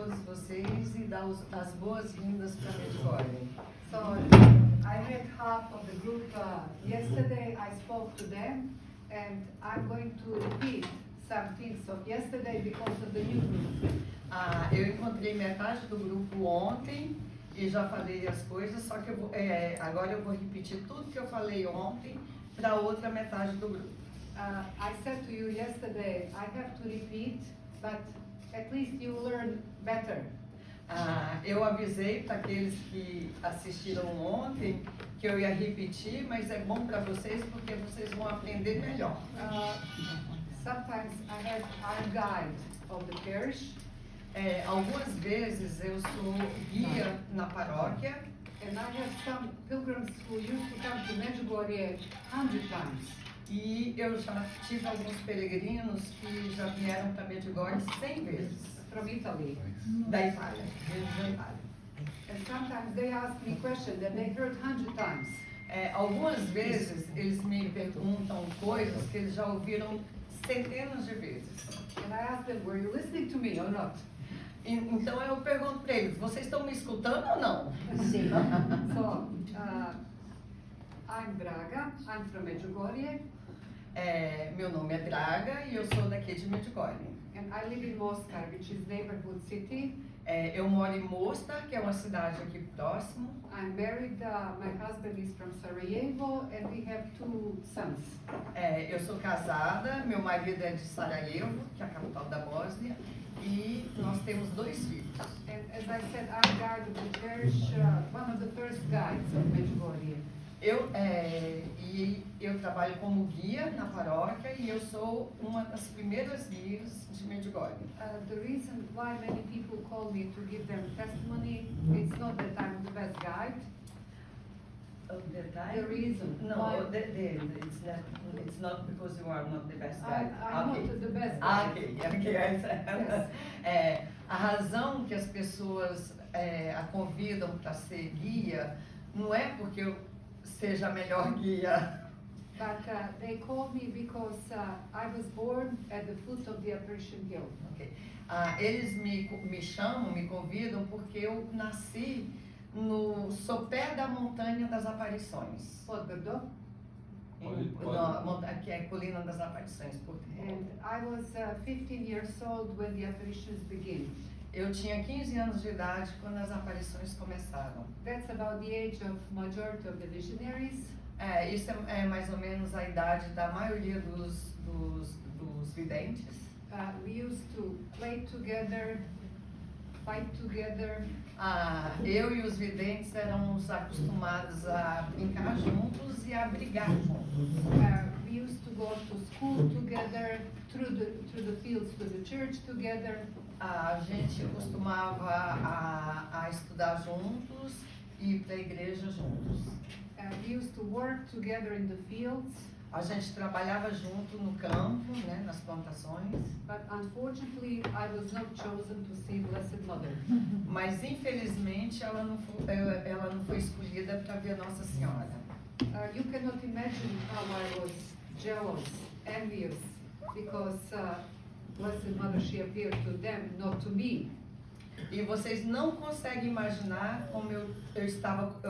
todos vocês e dar as boas-vindas para a Medjugorje. So I met half of the group yesterday. I spoke to them, and I'm going to repeat some things of yesterday because of the new group. Eu encontrei metade do grupo ontem e já falei as coisas, só que agora eu vou repetir tudo que eu falei ontem para a outra metade do grupo. I said to you yesterday, I have to repeat, but at least you learn better. Eu avisei para aqueles que assistiram ontem que eu ia repetir, mas é bom para vocês porque vocês vão aprender melhor. Sometimes I'm guide of the parish. Algumas vezes eu sou guia na paróquia. And I have some pilgrims who used to come to Medjugorje 100 times. E eu já tive alguns peregrinos que já vieram para Medjugorje 100 vezes. From Italy. Da Itália, da Itália. And sometimes they ask me questions that they heard 100 times. Algumas vezes eles me perguntam coisas que eles já ouviram centenas de vezes. And I ask them, were you listening to me or not? Então eu pergunto para eles, vocês estão me escutando ou não? Sim. So, I'm Braga, I'm from Medjugorje. Meu nome é Braga e eu sou daqui de Medjugorje. And I live in Mostar, which is neighborhood city. Eu moro em Mostar, que é uma cidade aqui próximo. I'm married, my husband is from Sarajevo, and we have 2 sons. Eu sou casada, meu marido é de Sarajevo, que é a capital da Bósnia, e nós temos 2 filhos. And as I said, I'm guide of the parish, one of the first guides of Medjugorje. Eu trabalho como guia na paróquia e eu sou uma das primeiras guias de Medjugorje. The reason why many people call me to give them testimony, it's not that I'm the best guide. The reason No, why it's not because you are not the best guy. I'm not the best guide. Okay. A razão que as pessoas a convidam para ser guia não é porque eu seja a melhor guia. But they call me because I was born at the foot of the Apparition Hill. Okay. Eles me chamam, me convidam porque eu nasci no sopé da montanha das aparições. Podgordo. Que é a colina das aparições. And I was 15 years old when the apparitions begin. Eu tinha 15 anos de idade quando as aparições começaram. That's about the age of majority of the visionaries. Isso é mais ou menos a idade da maioria dos videntes. We used to play together, fight together. Eu e os videntes éramos acostumados a brincar juntos e a brigar juntos. We used to go to school together, through the fields to the church together. A gente costumava a estudar juntos e ir para a igreja juntos. We used to work together in the fields. A gente trabalhava junto no campo, né, nas plantações. But unfortunately, I was not chosen to see Blessed Mother. Mas infelizmente ela não foi escolhida para ver Nossa Senhora. You cannot imagine how I was jealous, envious, because Blessed Mother, she appeared to them, not to me. E vocês não conseguem imaginar como eu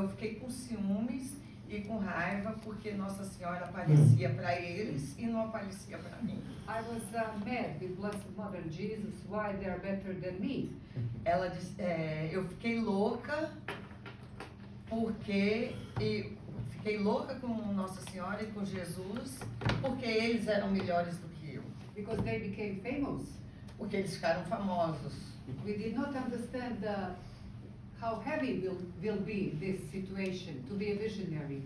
fiquei com ciúmes e com raiva porque Nossa Senhora aparecia para eles e não aparecia para mim. I was mad with Blessed Mother and Jesus, why they are better than me. Ela disse, eu fiquei louca fiquei louca com Nossa Senhora e com Jesus porque eles eram melhores do que eu. Because they became famous. Porque eles ficaram famosos. We did not understand how heavy will be this situation to be a visionary.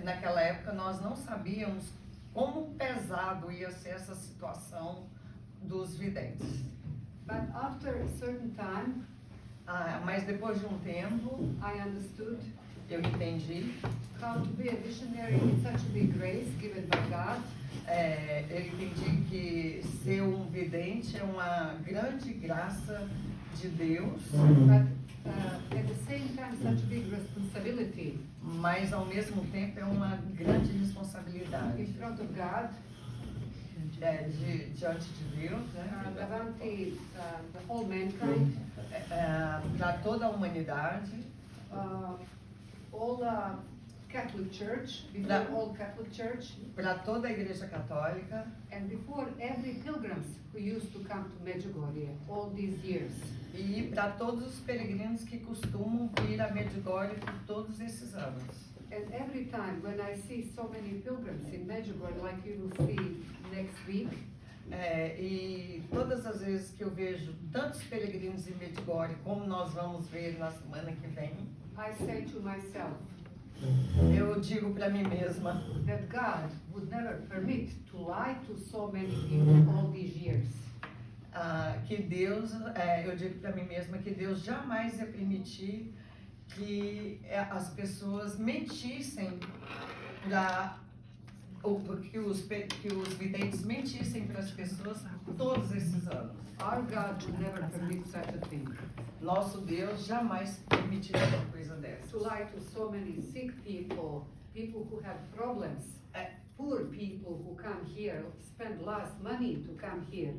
Naquela época nós não sabíamos como pesado ia ser essa situação dos videntes. But after a certain time, mas depois de um tempo, I understood eu entendi how to be a visionary is such a big grace given by God. Eu entendi que ser um vidente é uma grande graça de Deus. But at the same time, such a big responsibility. Mas ao mesmo tempo é uma grande responsabilidade. In front of God. diante de Deus, né? davanti the whole mankind, Para toda a humanidade, all the Catholic Church, before all Catholic Church, para toda a Igreja Católica and before every pilgrims who used to come to Medjugorje all these years. e para todos os peregrinos que costumam vir a Medjugorje por todos esses anos. And every time when I see so many pilgrims in Medjugorje, like you will see next week, E todas as vezes que eu vejo tantos peregrinos em Medjugorje, como nós vamos ver na semana que vem, I say to myself eu digo para mim mesma that God would never permit to lie to so many people all these years. que Deus, eu digo para mim mesma que Deus jamais ia permitir que as pessoas mentissem que os videntes mentissem para as pessoas todos esses anos. Our God would never permit such a thing. Nosso Deus jamais permitiria uma coisa dessa. To lie to so many sick people, people who have problems, poor people who come here, spend less money to come here.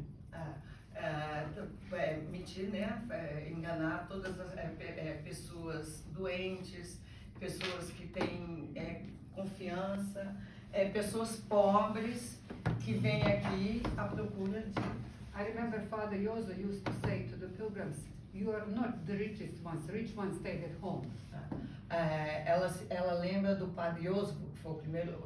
Mentir, né? Enganar todas as pessoas doentes, pessoas que têm confiança, pessoas pobres que vêm aqui à procura de... I remember Father Jozo used to say to the pilgrims, you are not the richest ones, rich ones stay at home. Ela lembra do Padre Jozo, que foi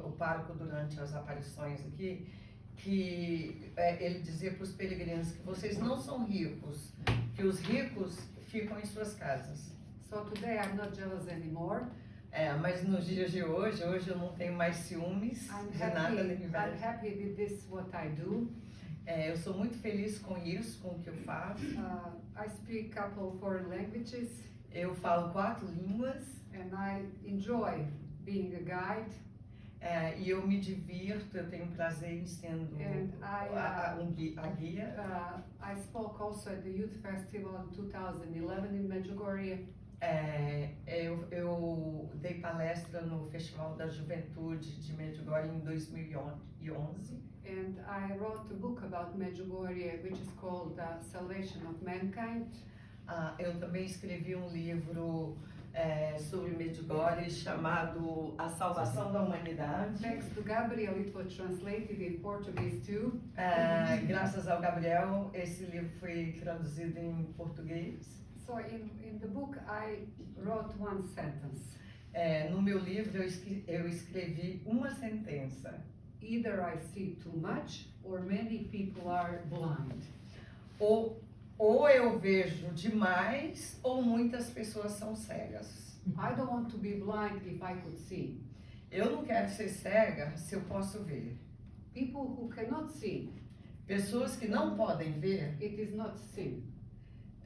o pároco durante as aparições aqui, que ele dizia para os peregrinos que vocês não são ricos, que os ricos ficam em suas casas. So today I'm not jealous anymore. Mas nos dias de hoje eu não tenho mais ciúmes de nada nem inveja. I'm happy with this what I do. Eu sou muito feliz com isso, com o que eu faço. I speak couple foreign languages. Eu falo 4 línguas. And I enjoy being a guide. E eu me divirto, eu tenho prazer em sendo a guia. I spoke also at the Youth Festival in 2011 in Medjugorje. Eu dei palestra no Festival da Juventude de Medjugorje em 2011. And I wrote a book about Medjugorje, which is called Salvation of Mankind. Eu também escrevi um livro sobre Medjugorje chamado A Salvação da Humanidade. Thanks to Gabriel, it was translated in Portuguese too. Graças ao Gabriel, esse livro foi traduzido em português. So in the book I wrote one sentence. No meu livro eu escrevi uma sentença. Either I see too much or many people are blind. Ou eu vejo demais ou muitas pessoas são cegas. I don't want to be blind if I could see. Eu não quero ser cega se eu posso ver. People who cannot see, pessoas que não podem ver, it is not sin.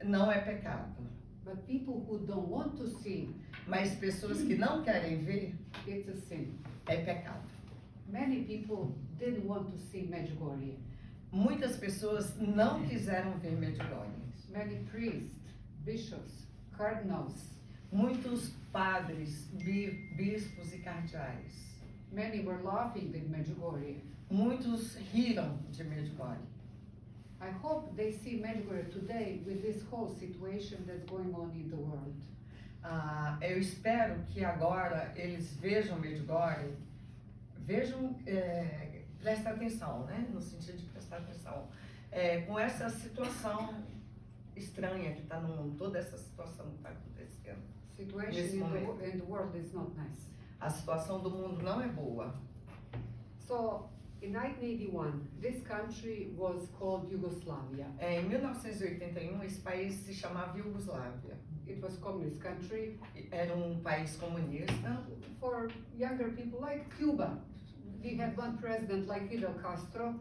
Não é pecado. But people who don't want to see, mas pessoas que não querem ver, it's a sin. É pecado. Many people didn't want to see Medjugorje. Muitas pessoas não quiseram ver Medjugorje. Many priests, bishops, cardinals. Muitos padres, bispos e cardeais. Many were laughing in Medjugorje. Muitos riram de Medjugorje. I hope they see Medjugorje today with this whole situation that's going on in the world. Eu espero que agora eles vejam Medjugorje, prestem atenção, né? No sentido de prestar atenção. Com essa situação estranha que está no mundo, toda essa situação que está acontecendo. Situation in the world is not nice. A situação do mundo não é boa. So, in 1981, this country was called Yugoslavia. Em 1981, esse país se chamava Iugoslávia. It was communist country. Era país comunista. For younger people like Cuba, we had one president like Fidel Castro.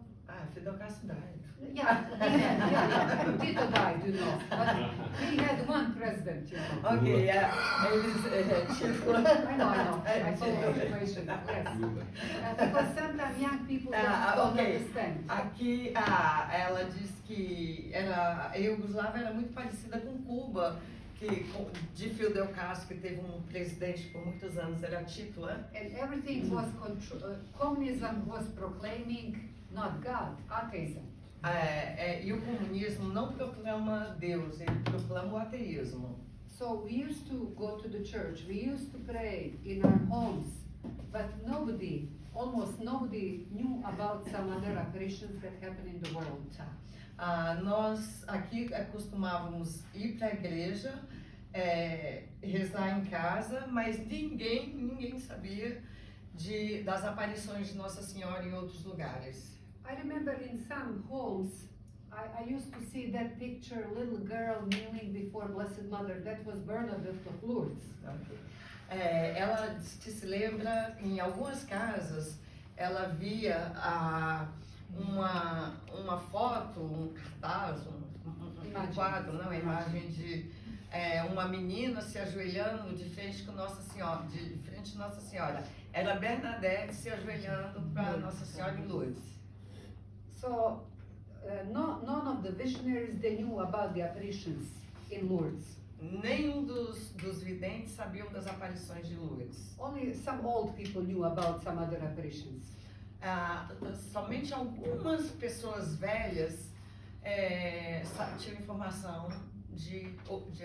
Fidel Castro died. Yeah, Tito died, you know. But we had one president, you know. Okay, eles tipo. I know. I saw the situation. Yes. Because sometimes young people don't understand. Aqui, ela diz que a Iugoslávia era muito parecida com Cuba, que de Fidel Castro, que teve presidente por muitos anos, era Tito, né? And everything was communism was proclaiming not God, atheism. E o comunismo não proclama Deus, ele proclama o ateísmo. So we used to go to the church, we used to pray in our homes, but almost nobody knew about some other apparitions that happen in the world. Nós aqui costumávamos ir para a igreja, rezar em casa, mas ninguém sabia das aparições de Nossa Senhora em outros lugares. I remember in some homes, I used to see that picture, little girl kneeling before Blessed Mother. That was Bernadette of Lourdes. Ela se lembra, em algumas casas, ela via uma foto, um cartaz, um quadro, não, uma imagem de uma menina se ajoelhando de frente com Nossa Senhora, de frente de Nossa Senhora. Era Bernadette se ajoelhando para Nossa Senhora em Lourdes. So, none of the visionaries, they knew about the apparitions in Lourdes. Nenhum dos videntes sabiam das aparições de Lourdes. Only some old people knew about some other apparitions. Somente algumas pessoas velhas tinham informação de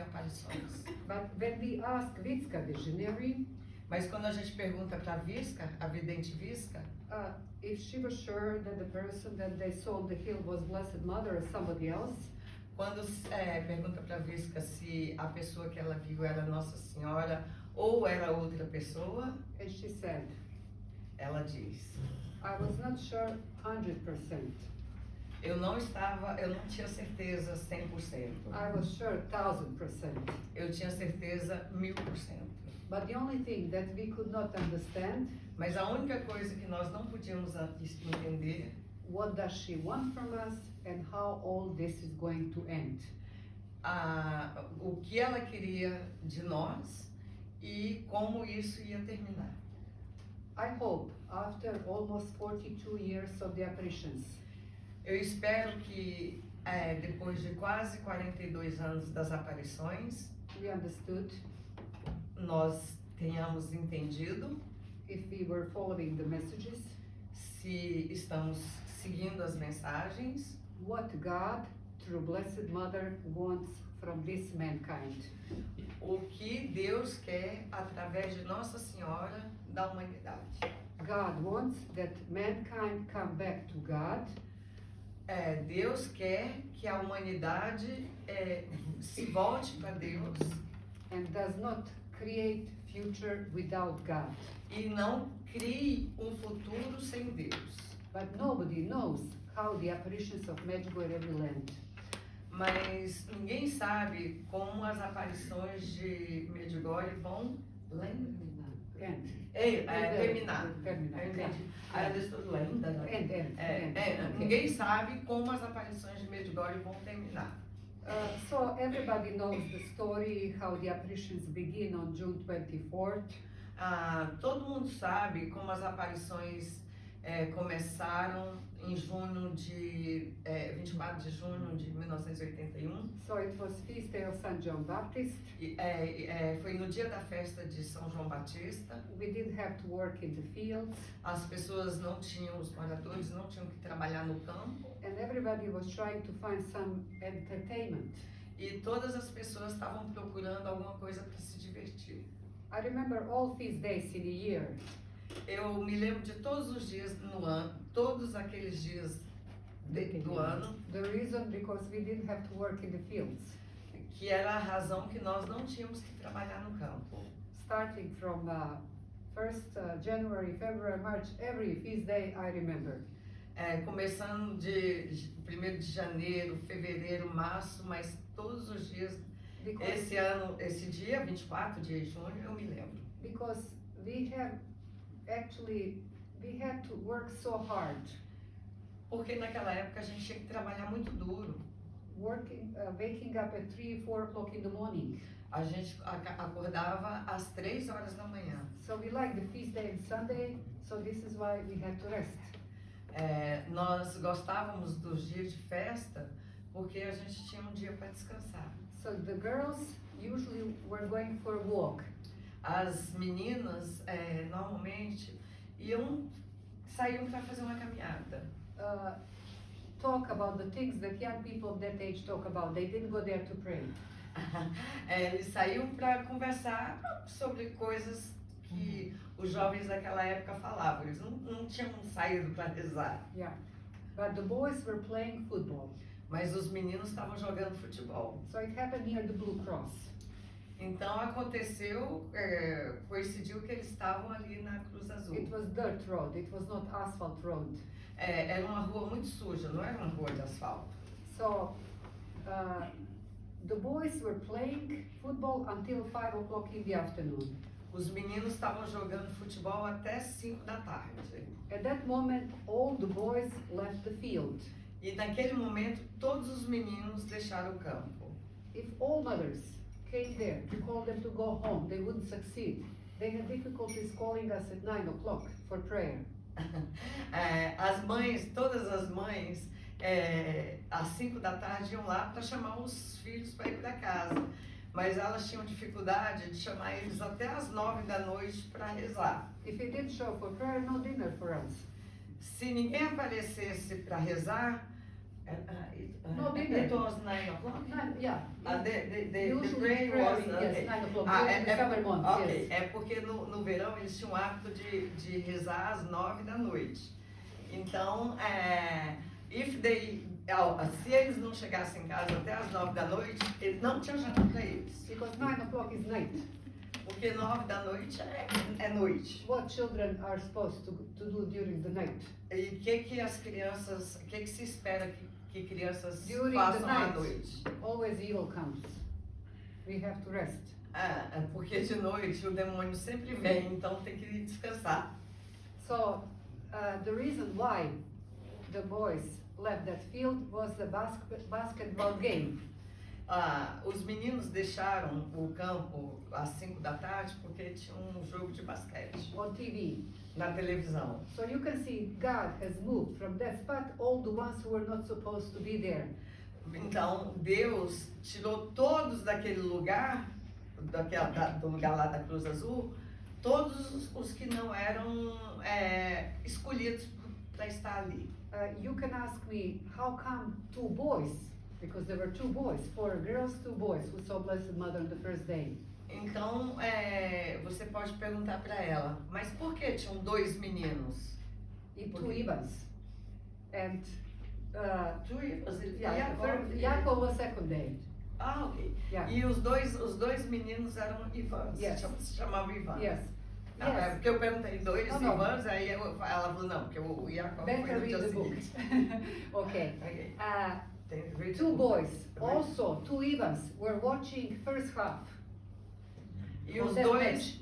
aparições. But when we ask Vitska visionary, mas quando a gente pergunta para a vidente Visca, if she was sure that the person that they saw on the hill was Blessed Mother or somebody else, quando pergunta para a Visca se a pessoa que ela viu era Nossa Senhora ou era outra pessoa, and she said, ela diz, I was not sure 100%. Eu não tinha certeza 100%. I was sure 1000%. Eu tinha certeza 1000%. But the only thing that we could not understand, mas a única coisa que nós não podíamos entender, what does she want from us and how all this is going to end? O que ela queria de nós e como isso ia terminar. I hope after almost 42 years of the apparitions, eu espero que depois de quase 42 anos das aparições, we understood, nós tenhamos entendido, if we were following the messages, se estamos seguindo as mensagens, what God through Blessed Mother wants from this mankind. O que Deus quer através de Nossa Senhora da humanidade. God wants that mankind come back to God. Deus quer que a humanidade se volte para Deus. And does not create future without God. E não crie futuro sem Deus. But nobody knows how the apparitions of Medjugorje will end. Mas ninguém sabe como as aparições de Medjugorje vão terminar. Ninguém sabe como as aparições de Medjugorje vão terminar. So everybody knows the story, how the apparitions begin on June 24th. Todo mundo sabe como as aparições começaram em junho 24 de junho de 1981. So it was feast day of St. John Baptist. Foi no dia da festa de São João Batista. We didn't have to work in the fields. As pessoas não tinham, os moradores não tinham que trabalhar no campo. And everybody was trying to find some entertainment. E todas as pessoas estavam procurando alguma coisa para se divertir. I remember all feast days in a year. Eu me lembro de todos os dias no ano, todos aqueles dias do ano. The reason because we didn't have to work in the fields. Que era a razão que nós não tínhamos que trabalhar no campo. Starting from 1st January, February, March, every feast day I remember. Começando de 1º de janeiro, fevereiro, março, mas todos os dias. Esse dia, 24 de junho, eu me lembro. Because we had to work so hard. Porque naquela época a gente tinha que trabalhar muito duro. Waking up at 3, 4 o'clock in the morning. A gente acordava às 3 horas da manhã. So we like the feast day and Sunday, so this is why we had to rest. Nós gostávamos dos dias de festa porque a gente tinha um dia para descansar. So the girls usually were going for a walk. As meninas normalmente saíam para fazer uma caminhada. talk about the things that young people of that age talk about. They didn't go there to pray. Eles saíam para conversar sobre coisas que os jovens daquela época falavam. Eles não tinham saído para rezar. Yeah. But the boys were playing football. Mas os meninos estavam jogando futebol. So it happened near the Blue Cross. Então aconteceu, coincidiu que eles estavam ali na Cruz Azul. It was dirt road. It was not asphalt road. Era uma rua muito suja, não era uma rua de asfalto. So the boys were playing football until 5 o'clock in the afternoon. Os meninos estavam jogando futebol até 5 da tarde. At that moment, all the boys left the field. E naquele momento, todos os meninos deixaram o campo. If all mothers came there to call them to go home, they wouldn't succeed. They had difficulties calling us at 9 o'clock for prayer. As mães, todas as mães, às 5 da tarde iam lá para chamar os filhos para ir para casa. Mas elas tinham dificuldade de chamar eles até às 9 da noite para rezar. If he didn't show for prayer, no dinner for us. Se ninguém aparecesse para rezar, No dinner. it was 9 o'clock? Yeah. The Usually prayer prayer, was, yes, okay. 9 o'clock. During the summer months, Ok, yes. é porque no verão eles tinham o hábito de rezar às 9 da noite. Então, se eles não chegassem em casa até às 9 da noite, eles não tinham jantar para eles. Because 9 o'clock is night. Porque 9 da noite é noite. What children are supposed to do during the night? E o que as crianças, o que se espera que crianças During façam the à night. noite? Always evil comes. We have to rest. Porque de noite o demônio sempre vem, então tem que descansar. So the reason why the boys left that field was the basketball game. Os meninos deixaram o campo às 5 da tarde porque tinha um jogo de basquete On TV. na televisão. So you can see God has moved from that spot all the ones who were not supposed to be there. Então Deus tirou todos daquele lugar, do lugar lá da Cruz Azul, todos os que não eram escolhidos para estar ali. You can ask me, how come 2 boys? Because there were 2 boys, 4 girls, 2 boys who saw Blessed Mother on the first day. Então você pode perguntar para ela, mas por que tinham 2 meninos? E 2 Ivans. And Yaakov was second day. Ok. Yeah. E os dois meninos eram Ivans, Yes. se chamavam Ivans. Yes. Porque eu perguntei 2 No. Ivans, aí ela falou não, porque o Jacob foi Better no read dia the book. seguinte. Okay. Ok. Read the 2 book. boys, also 2 Ivans, were watching first half. E of os that dois, match.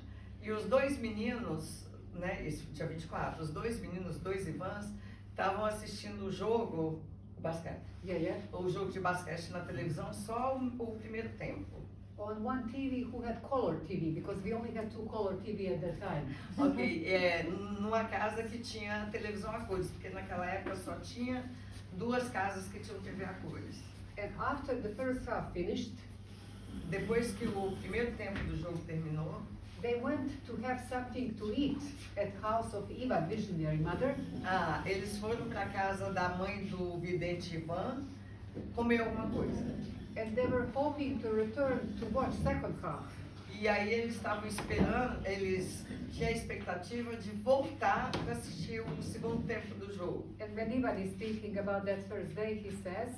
e os 2 meninos, né, isso dia 24, os 2 meninos, 2 Ivans, estavam assistindo o jogo, o basquete, Yeah. o jogo de basquete na televisão, só o primeiro tempo. On one TV who had color TV, because we only had 2 color TV at that time. Ok, numa casa que tinha televisão a cores, porque naquela época só tinha 2 casas que tinham TV a cores. And after the first half finished, Depois que o primeiro tempo do jogo terminou, they went to have something to eat at house of Eva, visionary mother. eles foram para a casa da mãe do vidente Ivan comer alguma coisa. And they were hoping to return to watch second half. E aí eles estavam esperando, eles tinham a expectativa de voltar para assistir o segundo tempo do jogo. And when Ivan is speaking about that first day, he says,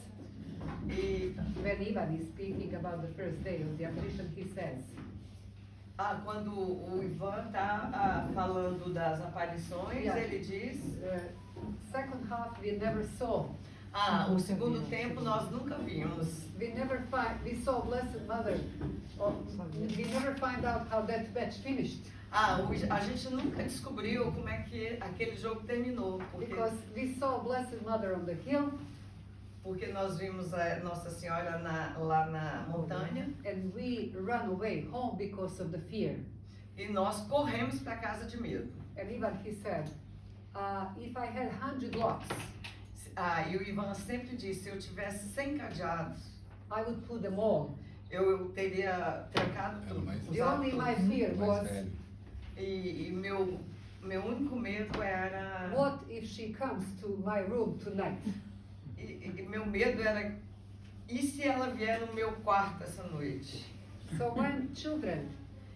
E when Ivan is speaking about the first day of the apparition, he says, quando o Ivan está falando das aparições, Yeah. ele diz, second half we never saw. o segundo tempo nós nunca vimos. We saw Blessed Mother. We never find out how that match finished. A gente nunca descobriu como é que aquele jogo terminou, Because we saw Blessed Mother on the hill, porque nós vimos a Nossa Senhora lá na montanha and we ran away home because of the fear. e nós corremos para casa de medo. And even he said, if I had 100 locks, E o Ivan sempre disse, se eu tivesse 100 cadeados, I would put them all. eu teria trancado tudo, The usado only tudo. my fear was, E meu único medo era what if she comes to my room tonight? E meu medo era, e se ela vier no meu quarto essa noite? So when children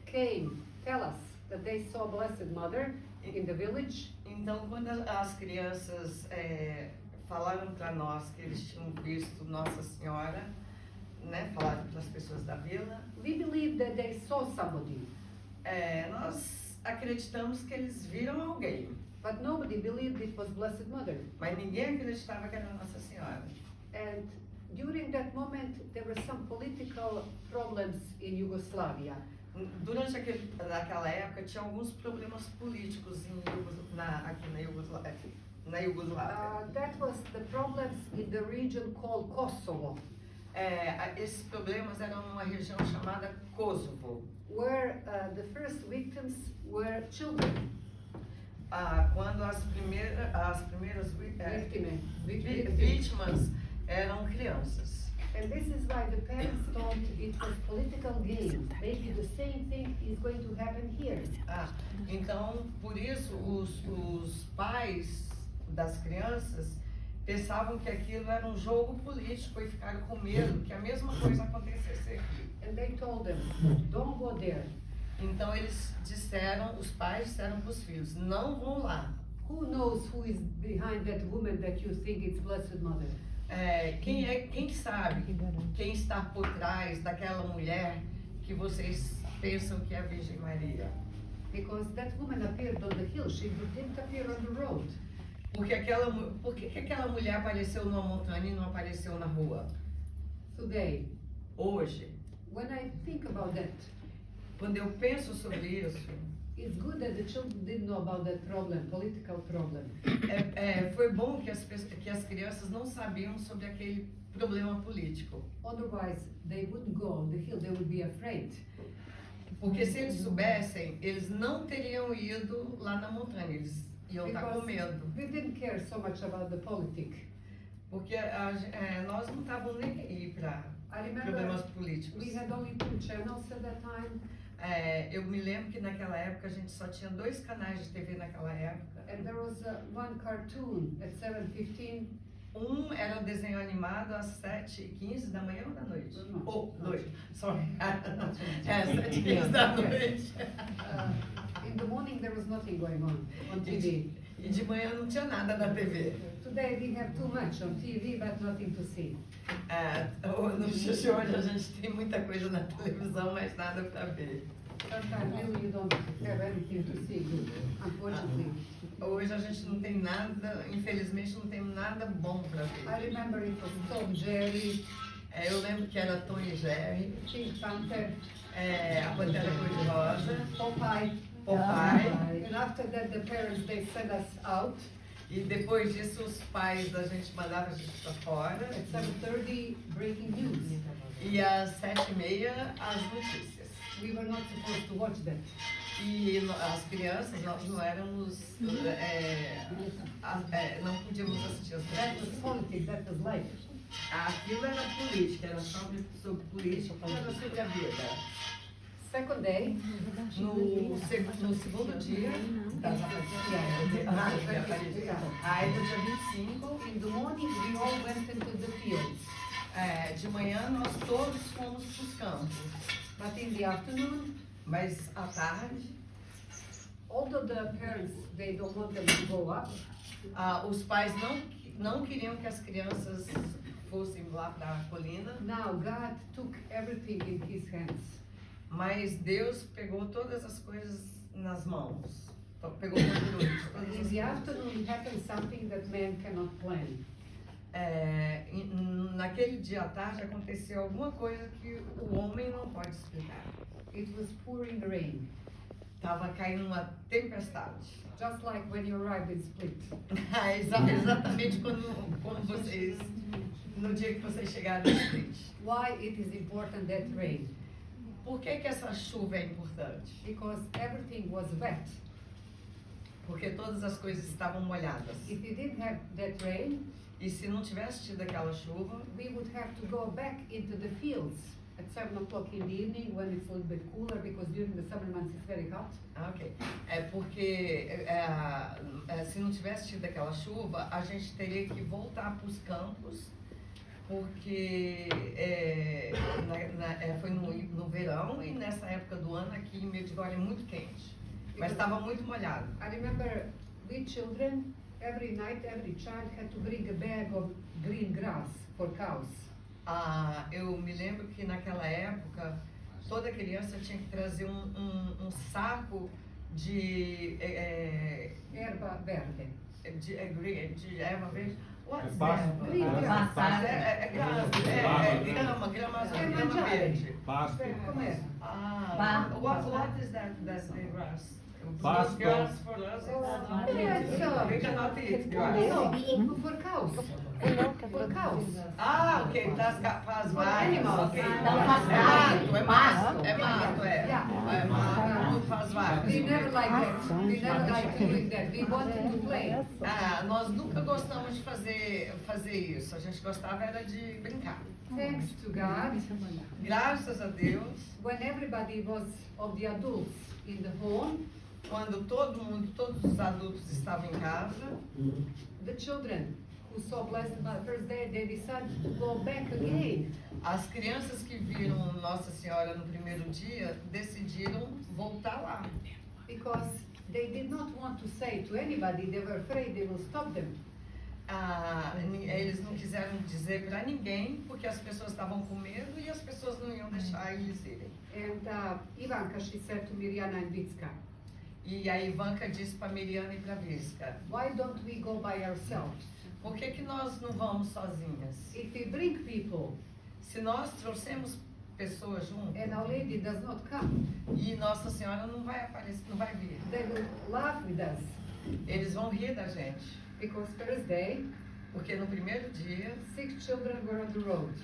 came, tell us that they saw Blessed Mother in the village, Então, quando as crianças falaram para nós que eles tinham visto Nossa Senhora, né, falaram para as pessoas da vila, we believe that they saw somebody, nós acreditamos que eles viram alguém, but nobody believed it was Blessed Mother. mas ninguém acreditava que era Nossa Senhora. And during that moment, there were some political problems in Yugoslavia. Durante naquela época tinha alguns problemas políticos aqui na Iugoslávia. That was the problems in the region called Kosovo, Esses problemas eram numa região chamada Kosovo, where the first victims were children. Quando as primeiras Victims. vítimas eram crianças. And this is why the parents thought it was political game. Maybe the same thing is going to happen here. Então, por isso, os pais das crianças pensavam que aquilo era um jogo político e ficaram com medo que a mesma coisa acontecesse aqui. And they told them, don't go there. Então os pais disseram para os filhos, não vão lá. Who knows who is behind that woman that you think it's Blessed Mother? Quem sabe quem está por trás daquela mulher que vocês pensam que é a Virgem Maria? Because that woman appeared on the hill, she didn't appear on the road. Por que aquela mulher apareceu numa montanha e não apareceu na rua? Today, Hoje, when I think about that, quando eu penso sobre isso, it's good that the children didn't know about that problem, political problem. foi bom que as crianças não sabiam sobre aquele problema político. Otherwise, they wouldn't go on the hill, they would be afraid. Porque se eles soubessem, eles não teriam ido lá na montanha, eles iam estar com medo. We didn't care so much about the politics. Porque nós não estávamos nem aí para I remember problemas políticos. we had only 2 channels at that time, Eu me lembro que naquela época a gente só tinha 2 canais de TV naquela época. and there was one cartoon at 7:15. Um era um desenho animado às 7h15 da manhã ou da noite? Noite, sorry. 7h15 da noite. In the morning there was nothing going on TV. E de manhã não tinha nada na TV. Today we have too much on TV but nothing to see. Nos dias de hoje a gente tem muita coisa na televisão, mas nada para ver. Sometimes really you don't have anything to see good, unfortunately. Hoje a gente não tem nada, infelizmente não tem nada bom para ver. I remember it was Tom Jerry, Eu lembro que era Tom e Jerry, Pink Panther, a Pantera Cor-de-Rosa, Popeye. Popeye. And after that the parents they sent us out E depois disso os pais da gente mandavam a gente para fora. at 7:30 breaking news. E às 7h30 as notícias. We were not supposed to watch that. E as crianças, nós não éramos, não podíamos assistir as That was notícias. politics, that was life. Aquilo era política, era sobre política, era sobre a vida. Second day, No segundo dia, aí no dia 25, in the morning we all went into the fields. de manhã nós todos fomos para os campos, But in the afternoon, mas à tarde, although the parents, they don't want them to go up, os pais não queriam que as crianças fossem lá para a colina, now God took everything in His hands. mas Deus pegou todas as coisas nas mãos, pegou o controle de todas In as the coisas. afternoon happened something that man cannot plan. Naquele dia à tarde aconteceu alguma coisa que o homem não pode explicar. It was pouring rain, Tava caindo uma tempestade. just like when you arrived in Split. Exatamente quando vocês, no dia que vocês chegaram no Split. Why it is important that rain? Por que essa chuva é importante? Because everything was wet. Porque todas as coisas estavam molhadas. If you didn't have that rain, E se não tivesse tido aquela chuva, we would have to go back into the fields at 7 o'clock in the evening when it's a little bit cooler because during the summer months it's very hot. ok. É porque se não tivesse tido aquela chuva, a gente teria que voltar para os campos, porque foi no verão e nessa época do ano aqui em Medjugorje é muito quente, mas estava muito molhado. I remember we children, every night, every child had to bring a bag of green grass for cows. Eu me lembro que naquela época toda criança tinha que trazer um saco de Erva verde. de erva verde. What's Pasto. that? Green grass. Grama mangiare. verde. Pasto. Como é? What is that grass? Pasto. Grass for us. We cannot eat grass. No, for cows. For cows. Ok, para as vacas. Ok. Então É mato. É mato para as vacas. We never like that. We never like doing that. We wanted to play. Nós nunca gostamos de fazer isso. A gente gostava era de brincar. Thanks to God, Graças a Deus, when everybody was of the adults in the home, quando todos os adultos estavam em casa, the children who saw Blessed Mother's Day, they decided to go back again. as crianças que viram Nossa Senhora no primeiro dia decidiram voltar lá. Because they did not want to say to anybody, they were afraid they will stop them. Eles não quiseram dizer para ninguém porque as pessoas estavam com medo e as pessoas não iam deixar eles irem. And Ivanka, she said to Mirjana and Vitska, E a Ivanka disse para Miriana e para Visca: why don't we go by ourselves? por que nós não vamos sozinhas? If we bring people Se nós trouxemos pessoas junto and Our Lady does not come, e Nossa Senhora não vai aparecer, não vai vir, they will laugh with us. eles vão rir da gente. Because first day, Porque no primeiro dia, 6 children were on the road.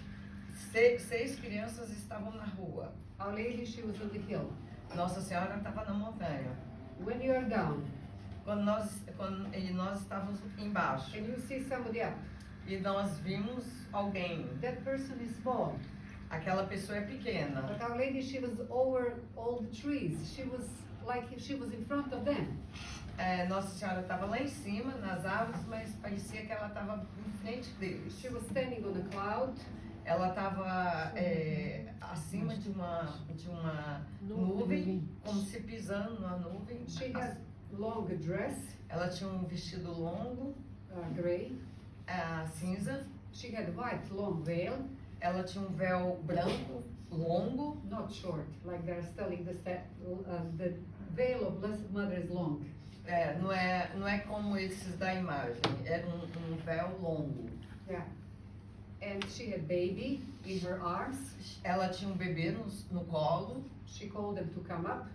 seis crianças estavam na rua. Our Lady, she was on the hill. Nossa Senhora estava na montanha. When you are down E nós estávamos embaixo. and you see somebody up, E nós vimos alguém. that person is small. Aquela pessoa é pequena. But Our Lady, she was over all the trees. She was like she was in front of them. Nossa Senhora estava lá em cima, nas árvores, mas parecia que ela estava em frente deles. She was standing on a cloud. Ela estava acima de uma nuvem, como se pisando numa nuvem. She had long dress, Ela tinha um vestido longo, gray. cinza. She had white long veil, Ela tinha um véu branco, longo. not short, like they're telling the veil of Blessed Mother is long. Não é como esses da imagem, era um véu longo. Yeah. And she had baby in her arms. Ela tinha um bebê no colo. She called them to come up.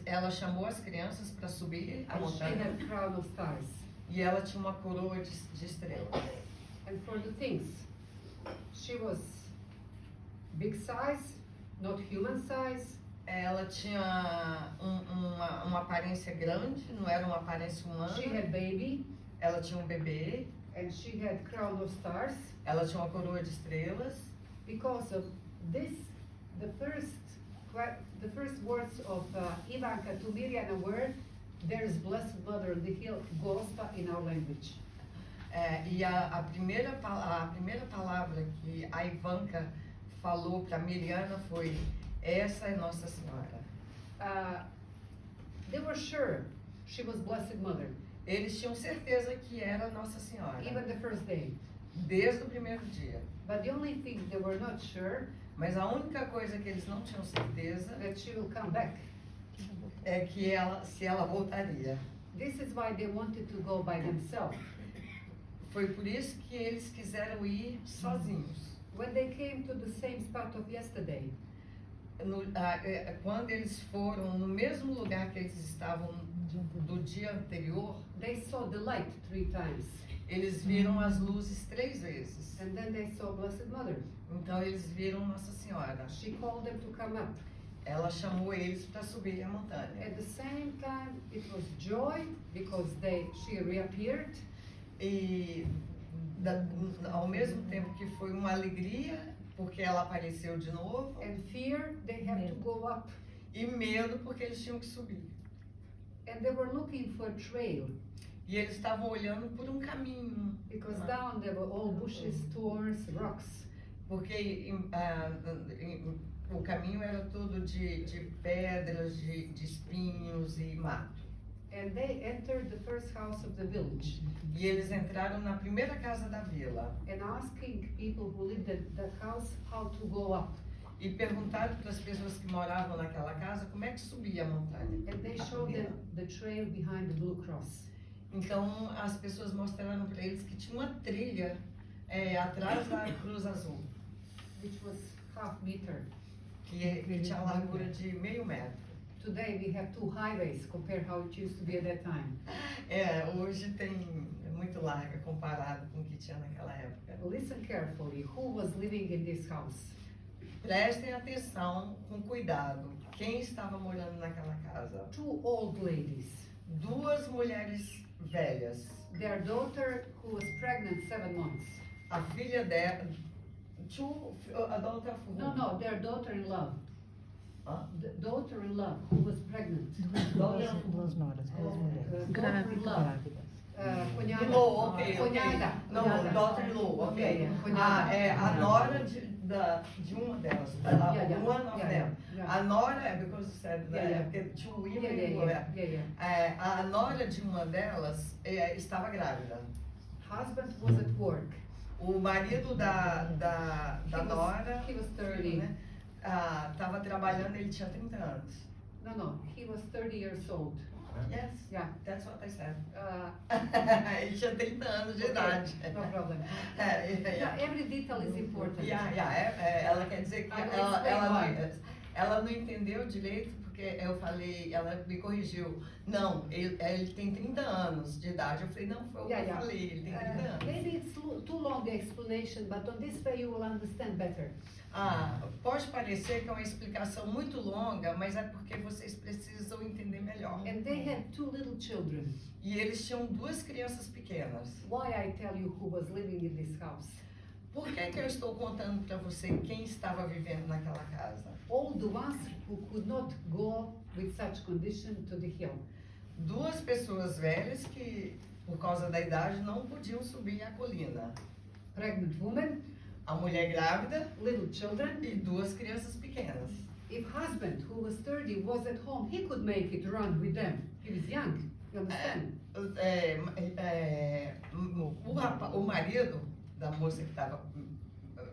Ela chamou as crianças para subir a And she montanha had crown of stars. e ela tinha uma coroa de estrelas. And for the things, she was big size, not human size. Ela tinha uma aparência grande, não era uma aparência humana. She had baby, Ela tinha um bebê, and she had crown of stars. ela tinha uma coroa de estrelas. Because of this, the first words of Ivanka to Mirjana were, "There's Blessed Mother on the hill," Gospa in our language. E a primeira palavra que a Ivanka falou para Miriana foi: essa é Nossa Senhora. They were sure she was Blessed Mother, Eles tinham certeza que era Nossa Senhora, even the first day. desde o primeiro dia. But the only thing they were not sure, Mas a única coisa que eles não tinham certeza that she will come back. é que se ela voltaria. This is why they wanted to go by themselves. Foi por isso que eles quiseram ir sozinhos. When they came to the same spot of yesterday, Quando eles foram no mesmo lugar que eles estavam do dia anterior, they saw the light 3 times. eles viram as luzes 3 vezes. And then they saw Blessed Mother. Então eles viram Nossa Senhora. She called them to come up. Ela chamou eles para subir a montanha. At the same time, it was joy because she reappeared, E ao mesmo tempo que foi uma alegria, porque ela apareceu de novo, and fear, they have to go up. e medo, porque eles tinham que subir. And they were looking for a trail. E eles estavam olhando por um caminho. Because down there were all bushes, thorns, rocks. Porque o caminho era todo de pedras, de espinhos e mato. And they entered the first house of the village. E eles entraram na primeira casa da vila And asking people who lived at that house how to go up. e perguntaram para as pessoas que moravam naquela casa como é que subia a montanha. And they a showed vila. them the trail behind the Blue Cross. Então as pessoas mostraram para eles que tinha uma trilha atrás da Cruz Azul, Which was half meter. que tinha largura de meio metro. Today we have 2 highways compared how it used to be at that time. Hoje é muito larga comparado com o que tinha naquela época. Listen carefully, who was living in this house? Prestem atenção com cuidado. Quem estava morando naquela casa? 2 old ladies. 2 mulheres velhas. Their daughter who was pregnant 7 months. A filha dela, a daughter of who? No, their daughter-in-law. Hã? The daughter-in-law who was pregnant. Duas noras, duas mulheres. Daughter-in-law. Grávidas. Cunhada. In-law, ok. Cunhada. Não, Cunhada. daughter-in-law, ok. Yeah, cunhada. A nora de uma delas. One of them. Yeah. A nora, because you said Yeah, that, 2 women Yeah. a nora de uma delas estava grávida. Husband was at work. O marido da nora He was 30. né, estava trabalhando, ele tinha 30 anos. No, he was 30 years old. Yes, Yeah. that's what I said. Uh, Ele tinha 30 anos de okay, idade. no problem. Yeah. Every detail is important. Ela quer dizer que I will explain ela não entendeu direito, porque eu falei, ela me corrigiu. Não, ele tem 30 anos de idade. Eu falei, não, foi o que eu falei, ele tem 30 anos. Maybe it's too long the explanation, but on this way you will understand better. Pode parecer que é uma explicação muito longa, mas é porque vocês precisam entender melhor. And they had 2 little children. E eles tinham 2 crianças pequenas. Why I tell you who was living in this house? Por que eu estou contando para você quem estava vivendo naquela casa? All the ones who could not go with such condition to the hill. 2 pessoas velhas que, por causa da idade, não podiam subir a colina. Pregnant woman, A mulher grávida little children. e 2 crianças pequenas. If husband who was 30 was at home, he could make it run with them. He was young, you understand? O marido da moça que estava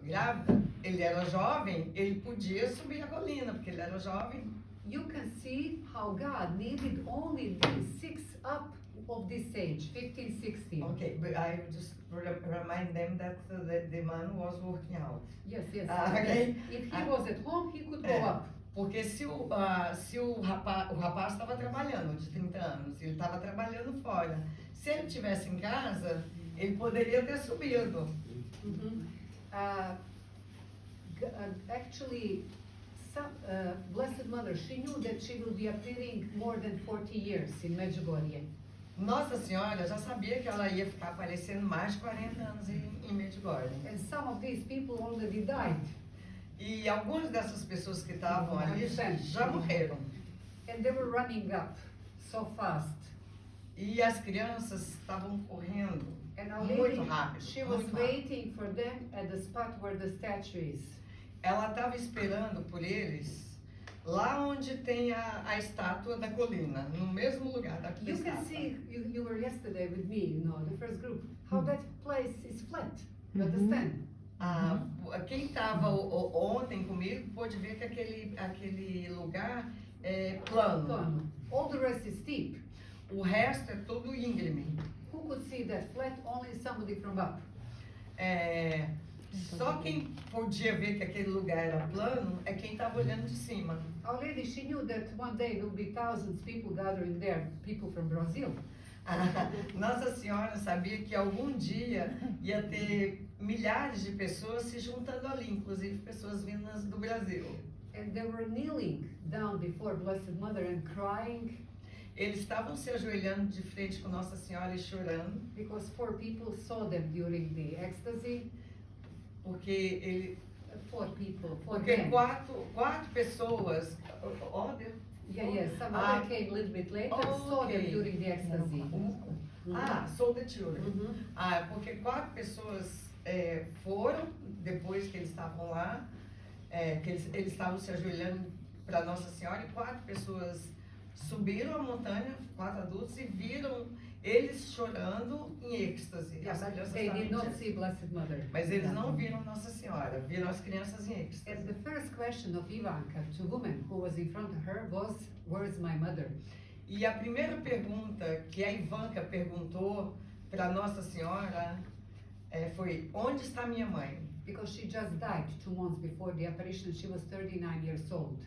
grávida, ele era jovem, ele podia subir a colina, porque ele era jovem. You can see how God needed only these 6 up of this age, 15, 16. Okay, but I just remind them that the man was working out. Yes. Okay. If he was at home, he could go É. up. Porque se o rapaz estava trabalhando, de 30 anos, ele estava trabalhando fora. Se ele estivesse em casa, ele poderia ter subido. Mhm. Actually, Blessed Mother, she knew that she will be appearing more than 40 years in Medjugorje. Nossa Senhora já sabia que ela ia ficar aparecendo mais de 40 anos em Medjugorje. And some of these people already died. E algumas dessas pessoas que estavam ali já morreram. And they were running up so fast. E as crianças estavam correndo And our muito lady, rápido. she was muito rápido. waiting for them at the spot where the statue is. Ela estava esperando por eles lá onde tem a estátua da colina, no mesmo lugar da You can estátua. see, you were yesterday with me, the first group, how that place is flat. You understand? Quem estava ontem comigo pôde ver que aquele lugar é plano. Plano. All the rest is steep. O resto é todo íngreme. Who could see that flat? Only somebody from up. Só quem podia ver que aquele lugar era plano é quem estava olhando de cima. Our lady, she knew that one day there will be thousands of people gathering there, people from Brazil. Nossa Senhora sabia que algum dia ia ter milhares de pessoas se juntando ali, inclusive pessoas vindas do Brasil. And they were kneeling down before Blessed Mother and crying Eles estavam se ajoelhando de frente com Nossa Senhora e chorando, because 4 people saw them during the ecstasy. porque 4 people, 4 porque men. quatro pessoas, Yeah, some Ah, other came a little bit later, saw them okay. during the ecstasy. Ah, Sold the Children. Mhm. Ah, porque 4 pessoas foram, depois que eles estavam lá, que eles estavam se ajoelhando para Nossa Senhora, e 4 pessoas subiram a montanha, 4 adultos, e viram eles chorando em êxtase. Yeah, As but crianças they estavam did em not êxtase. see Blessed Mother. Mas eles não viram Nossa Senhora, viram as crianças em And êxtase. the first question of Ivanka to woman who was in front of her was, "Where is my mother?" E a primeira pergunta que a Ivanka perguntou para Nossa Senhora foi: onde está minha mãe? Because she just died 2 months before the apparition. She was 39 years old.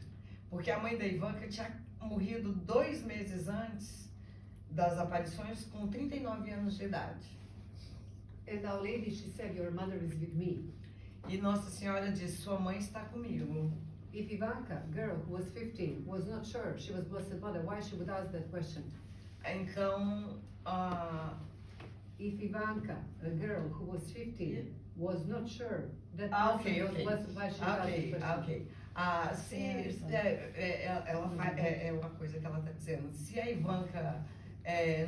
Porque a mãe da Ivanka tinha morrido 2 meses antes das aparições, com 39 anos de idade. And Our Lady, she said, "Your mother is with me." E Nossa Senhora disse: sua mãe está comigo. If Ivanka, girl who was 15, was not sure she was Blessed Mother, why she would ask that question? Então, If Ivanka, a girl who was 15, was not sure that ok, person was ok. Blessed, why she would ask that Ok, question? ok. É uma coisa que ela está dizendo. Se a Ivanka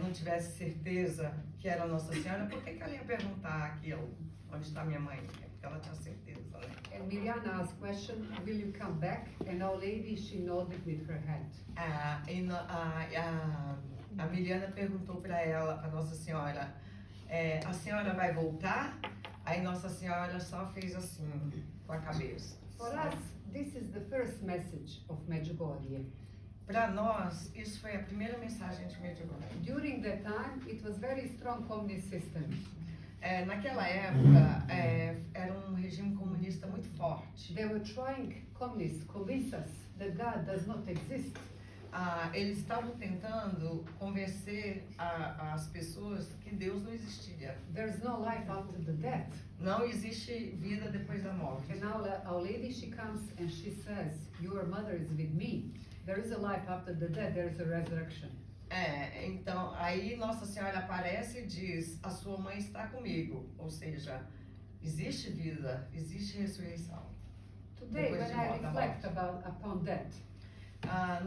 não tivesse certeza que era Nossa Senhora, por que ela ia perguntar aquilo? Onde está minha mãe? É porque ela tinha certeza, né? And Mirjana asked question, "Will you come back?" And Our Lady, she nodded with her head. A Miriana perguntou para ela, para Nossa Senhora, a senhora vai voltar? Aí Nossa Senhora só fez assim, com a cabeça. For us, this is the first message of Medjugorje. Para nós, isso foi a primeira mensagem de Medjugorje. During that time, it was very strong communist system. Naquela época, era um regime comunista muito forte. They were trying, communists, convince us that God does not exist. Eles estavam tentando convencer as pessoas que Deus não existia. There's no life after the death. Não existe vida depois da morte. And now Our Lady, she comes and she says, "Your mother is with me. There is a life after the death, there is a resurrection." Então, aí Nossa Senhora aparece e diz: a sua mãe está comigo. Ou seja, existe vida, existe ressurreição. Today, Depois when de I morte, da reflect morte. upon that,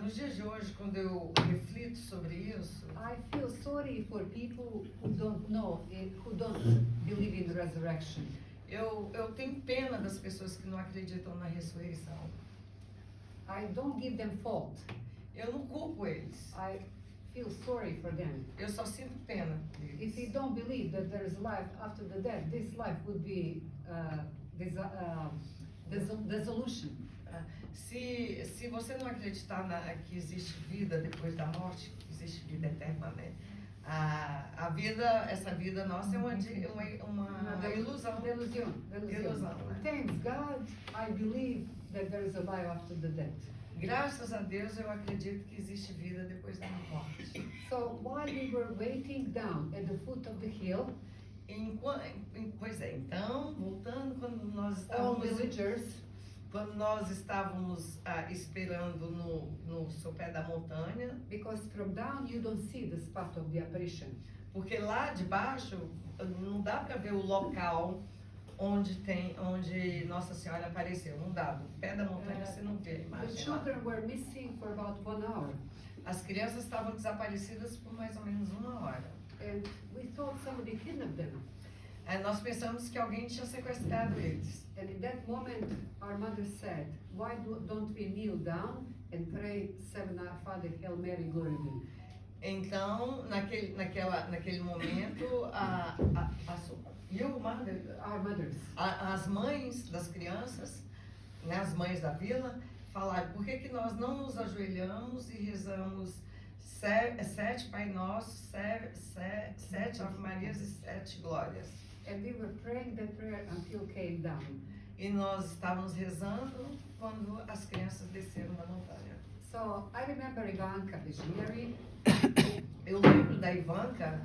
Nos dias de hoje, quando eu reflito sobre isso, I feel sorry for people who don't know, who don't believe in resurrection. eu tenho pena das pessoas que não acreditam na ressurreição. I don't give them fault. Eu não culpo eles. I feel sorry for them. Eu só sinto pena If you deles. don't believe that there is life after the death, this life would be dissolution. Se você não acreditar que existe vida depois da morte, que existe vida eterna, né? Essa vida nossa é uma ilusão. Delusion. Ilusão, né? Thanks God, I believe that there is a life after the death. Graças a Deus eu acredito que existe vida depois da morte. So while we were waiting down at the foot of the hill, Pois é, então, voltando, all villagers, quando nós estávamos esperando no sopé da montanha, because from down you don't see the spot of the apparition. porque lá de baixo não dá para ver o local onde Nossa Senhora apareceu, não dá. No pé da montanha você não vê a The imagem lá. children were missing for about 1 hour, As crianças estavam desaparecidas por mais ou menos 1 hora. and we thought somebody kidnapped them. Nós pensamos que alguém tinha sequestrado eles. And in that moment, our mother said, "Why don't we kneel down and pray 7 Our Father, Hail Mary, Glory be?" Então, naquele momento, Our mothers. as mães das crianças, né, as mães da vila, falaram: por que nós não nos ajoelhamos e rezamos 7 Pai Nosso, 7 Ave Marias e 7 Glórias? And we were praying that prayer until came down. E nós estávamos rezando quando as crianças desceram da montanha. So I remember Ivanka Visionary Eu lembro da Ivanka,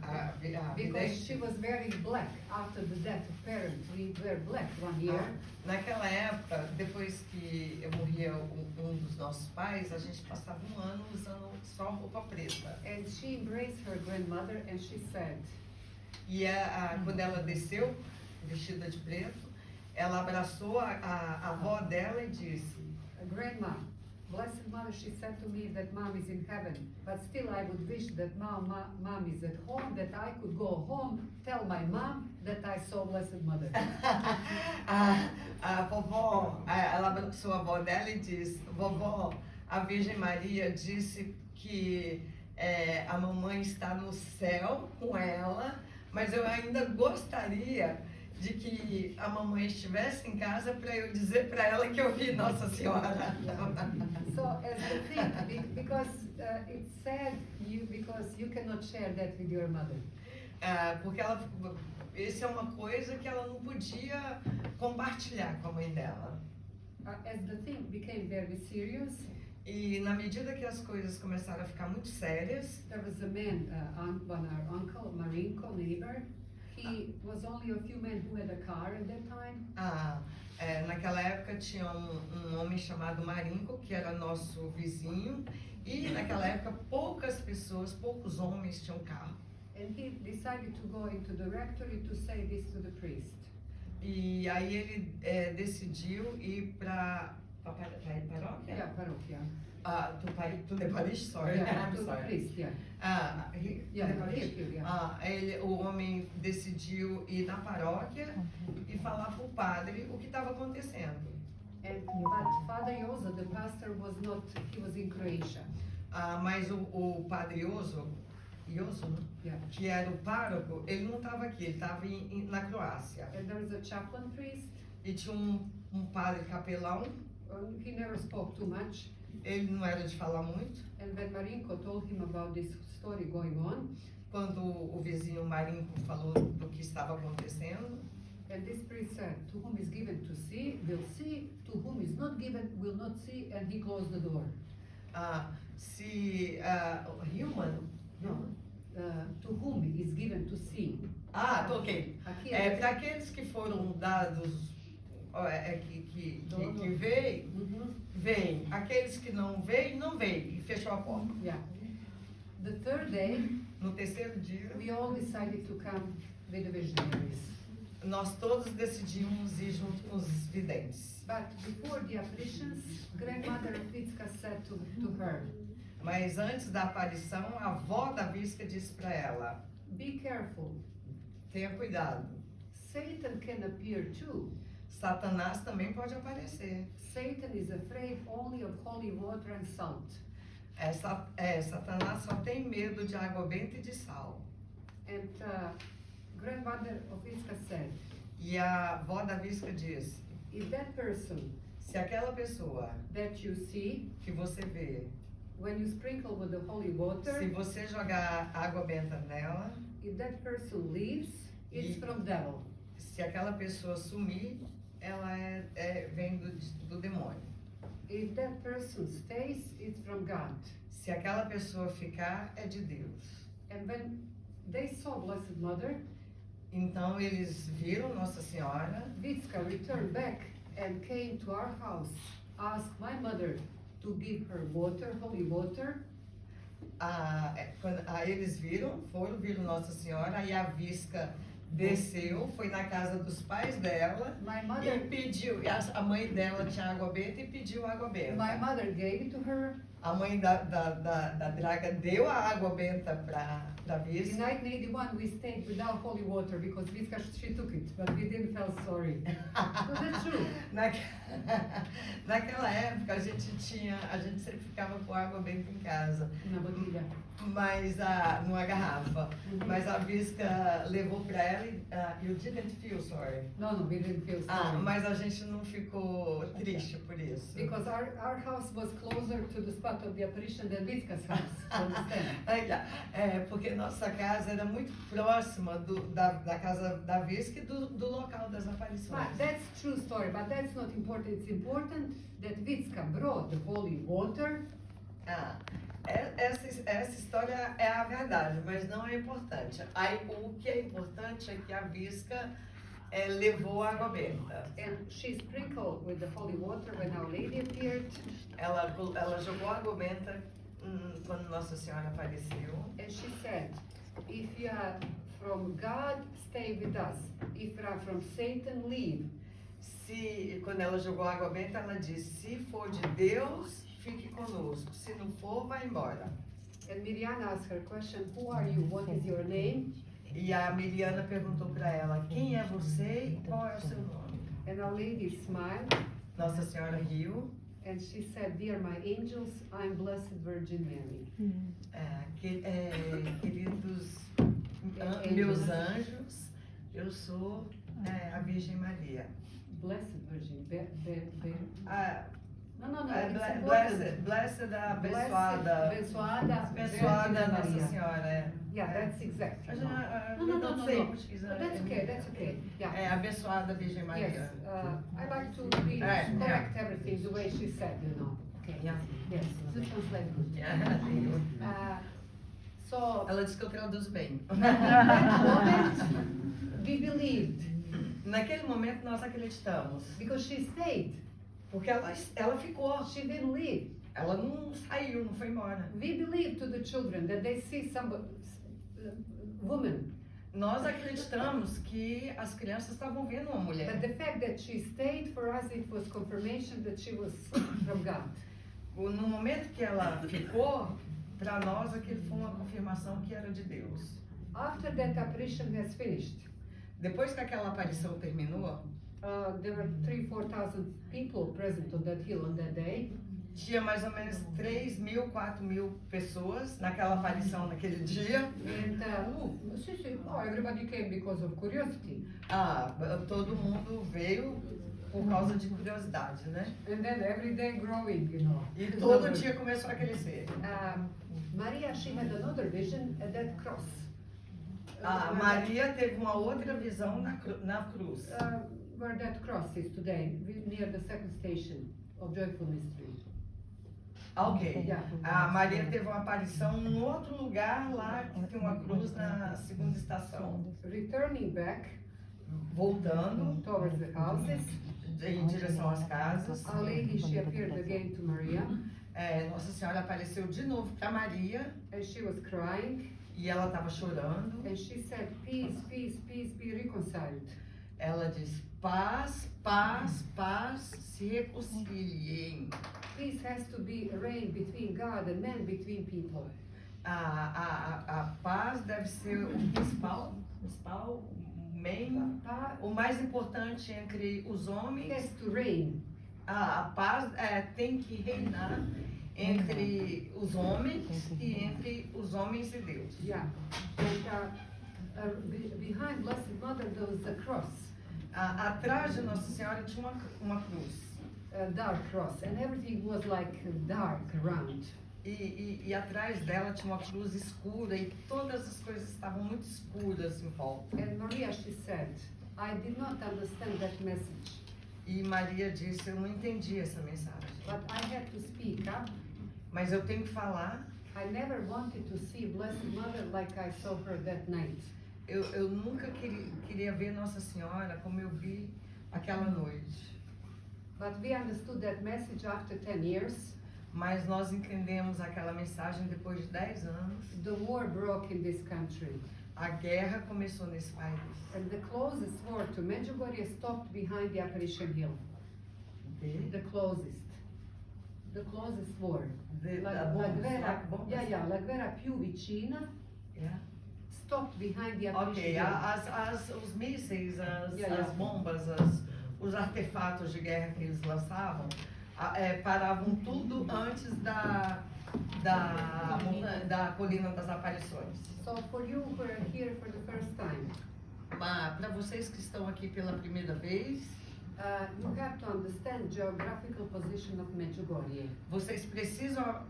because she was wearing black after the death of parents. We were black 1 year. Naquela época, depois que morria um dos nossos pais, a gente passava 1 ano usando só roupa preta. And she embraced her grandmother and she said, E quando ela desceu, vestida de preto, ela abraçou a avó dela e disse: "Grandma, Blessed Mother, she said to me that Mom is in heaven, but still I would wish that Mom is at home, that I could go home, tell my mom that I saw Blessed Mother. A vovó, ela abraçou a avó dela e disse: vovó, a Virgem Maria disse que a mamãe está no céu com ela, mas eu ainda gostaria de que a mamãe estivesse em casa para eu dizer para ela que eu vi Nossa Senhora. So as the thing, because it's sad because you cannot share that with your mother. Porque isso é uma coisa que ela não podia compartilhar com a mãe dela. As the thing became very serious, E na medida que as coisas começaram a ficar muito sérias, there was a man, our uncle, Marinko, neighbor. He was only a few men who had a car at that time. naquela época tinha um homem chamado Marinko, que era nosso vizinho, e naquela época poucos homens tinham carro. And he decided to go into the rectory to say this to the priest. E aí ele decidiu ir para paróquia? Yeah, parochia. To the parish, sorry. Yeah, I'm to the sorry. priest, yeah. The parish? Yeah. O homem decidiu ir na paróquia e falar para o padre o que estava acontecendo. But Father Jozo, the pastor, he was in Croatia. Mas o padre Jozo, né? Yeah. Que era o pároco, ele não estava aqui, ele estava na Croácia. And there was a chaplain priest. E tinha um padre capelão, He never spoke too much. ele não era de falar muito. And when Marinko told him about this story going on, Quando o vizinho Marinko falou do que estava acontecendo, and this priest said, to whom is given to see, will see, to whom is not given, will not see, and he closed the door. Human? To whom is given to see. Ok. Aqui Para aqueles que foram dados, que veem, veem. Aqueles que não veem, não veem. E fechou a porta. Yeah. The third day, No terceiro dia, we all decided to come with the visionaries. nós todos decidimos ir junto com os videntes. But before the apparitions, grandmother Vitska said to her, Mas antes da aparição, a avó da Visca disse para ela: be careful. tenha cuidado. Satan can appear too. Satanás também pode aparecer. Satan is afraid only of holy water and salt. Satanás só tem medo de água benta e de sal. And grandmother of Vitska said, E a avó da Visca disse: if that person se aquela pessoa that you see, que você vê, when you sprinkle with the holy se water, você jogar água benta nela, if that person leaves, it's from devil. se aquela pessoa sumir, ela vem do demônio. If that person stays, it's from God. Se aquela pessoa ficar, é de Deus. And when they saw Blessed Mother, Então eles viram Nossa Senhora, Vitska returned back and came to our house, asked my mother to give her water, holy water. aí eles viram Nossa Senhora, e a Visca desceu, foi na casa dos pais dela My e mother, pediu, a mãe dela tinha água benta e pediu água benta. my mother gave it to her. A mãe da draga deu a água benta para In Visca. 1981, we stayed without holy water because Vitska, she took it, but we didn't feel sorry. So that's true. Naquela época a gente sempre ficava com água benta em casa, Na botilha. mas numa garrafa. Mas a Visca levou para ela e you didn't feel sorry. No, we didn't feel sorry. Mas a gente não ficou triste por isso. Because our house was closer to the spot of the apparition than Vitska's house. Understand? Porque nossa casa era muito próxima da casa da Visca e do local das aparições. But that's true story, but that's not important. It's important that Vitska brought the holy water. Essa história é a verdade, mas não é importante. O que é importante é que a Visca levou a água benta. And she sprinkled with the holy water when Our Lady appeared. Ela jogou água benta quando Nossa Senhora apareceu. And she said, if you are from God, stay with us. If you are from Satan, leave. Quando ela jogou água benta, ela disse: se for de Deus, fique conosco. Se não for, vai embora. And Miriana asked her question, who are you? What is your name? E a Miriana perguntou para ela, quem é você e qual é o seu nome? And Our Lady smiled Nossa Senhora riu. and she said, dear my angels, I'm Blessed Virgin Mary. Queridos meus anjos, eu sou a Virgem Maria. Blessed Virgin. No, É, it's blessed, abençoada. Abençoada Abençoada Virgem Nossa Maria. Senhora. Yeah, that's exactly. Eu No. não sei pesquisar. That's okay. Yeah. É, abençoada Virgem Maria. Yes, I like to correct everything the way she said, Okay. Yeah. Yes, this translates good. So, Ela disse que eu traduzo bem. at that moment, we believed, Naquele momento nós acreditamos. because she stayed, Porque ela ficou. she didn't leave. Ela não saiu, não foi embora. We believed to the children that they see some woman, Nós acreditamos que as crianças estavam vendo uma but mulher. the fact that she stayed, for us, it was confirmation that she was from God. No momento que ela ficou, para nós aquilo foi uma confirmação que era de Deus. After that apparition has finished, Depois que aquela aparição terminou, there were 3,000-4,000 people present on that hill on that day. tinha mais ou menos 3.000, 4.000 pessoas naquela aparição naquele dia. And everybody came because of curiosity. Todo mundo veio por causa de curiosidade, né? And then every day growing, E todo dia começou a crescer. Maria, she had another vision at that cross. Maria teve uma outra visão na cruz. Where that cross is today, near the second station of Joyful Mystery. Ok. Yeah. A Maria teve uma aparição em outro lugar lá que tem uma cruz na segunda estação. Returning back Voltando towards the houses, em direção às casas. Our Lady, she appeared again to Maria, Nossa Senhora apareceu de novo para Maria and she was crying, e ela estava chorando. and she said, peace, peace, peace, be reconciled. Ela diz: paz, paz, paz, se reconciliem. Peace has to be reign between God and man, between people. A paz deve ser o principal, o main, o mais importante entre os homens. Has to reign. A paz tem que reinar entre os homens e entre os homens e Deus. Yeah. And behind Blessed Mother there was a cross, Atrás de Nossa Senhora tinha uma cruz. a dark cross, and everything was like dark around. E atrás dela tinha uma cruz escura e todas as coisas estavam muito escuras em volta. And Maria, she said, I did not understand that message, E Maria disse: eu não entendi essa mensagem, but I had to speak up. mas eu tenho que falar. I never wanted to see Blessed Mother like I saw her that night. Eu nunca queria ver Nossa Senhora como eu vi aquela noite. But we understood that message after 10 years. Mas nós entendemos aquela mensagem depois de 10 anos. The war broke in this country, A guerra começou nesse país. and the closest war to Medjugorje stopped behind the Apparition Hill. The closest war. La guerra più vicina stopped behind the Apparition Hill. Os mísseis, Yeah. as bombas, os artefatos de guerra que eles lançavam, paravam tudo antes da Colina das Aparições. So for you who are here for the first time, Para vocês que estão aqui pela primeira vez, you have to understand geographical position of Medjugorje. vocês precisam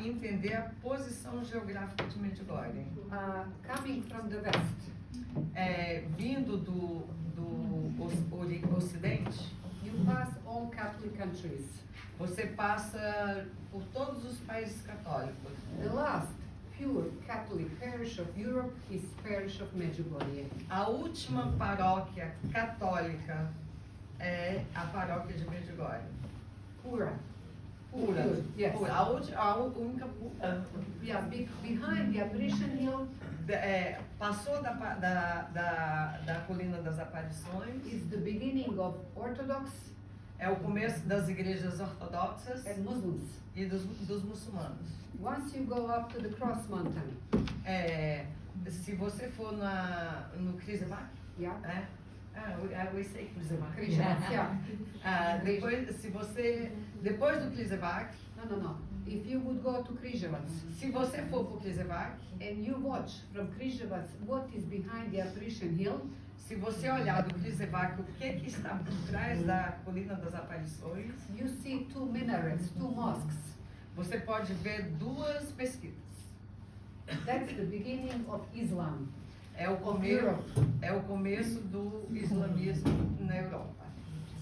entender a posição geográfica de Medjugorje. Coming from the west, Vindo do Ocidente, you pass all Catholic countries. você passa por todos os países católicos. The last pure Catholic parish of Europe is parish of Medjugorje. A última paróquia católica é a paróquia de Medjugorje. Pura. Pura. Pure, yes. Pura. A única pura. Yeah, behind the Apparition Hill Passou da Colina das Aparições. is the beginning of Orthodox É o começo das igrejas ortodoxas and Muslims. e dos muçulmanos. Once you go up to the Cross Mountain, Se você for no Križevak, yeah, we say Križevak. Križevac, yeah. Depois do Križevak, No. If you would go to Križevac se você for pro Križevak, and you watch from Križevac what is behind the Apparition Hill, se você olhar do Križevak o que está por trás da Colina das Aparições, you see two minarets, two mosques. você pode ver duas mesquitas. That's the beginning of Islam. É o começo do islamismo na Europa.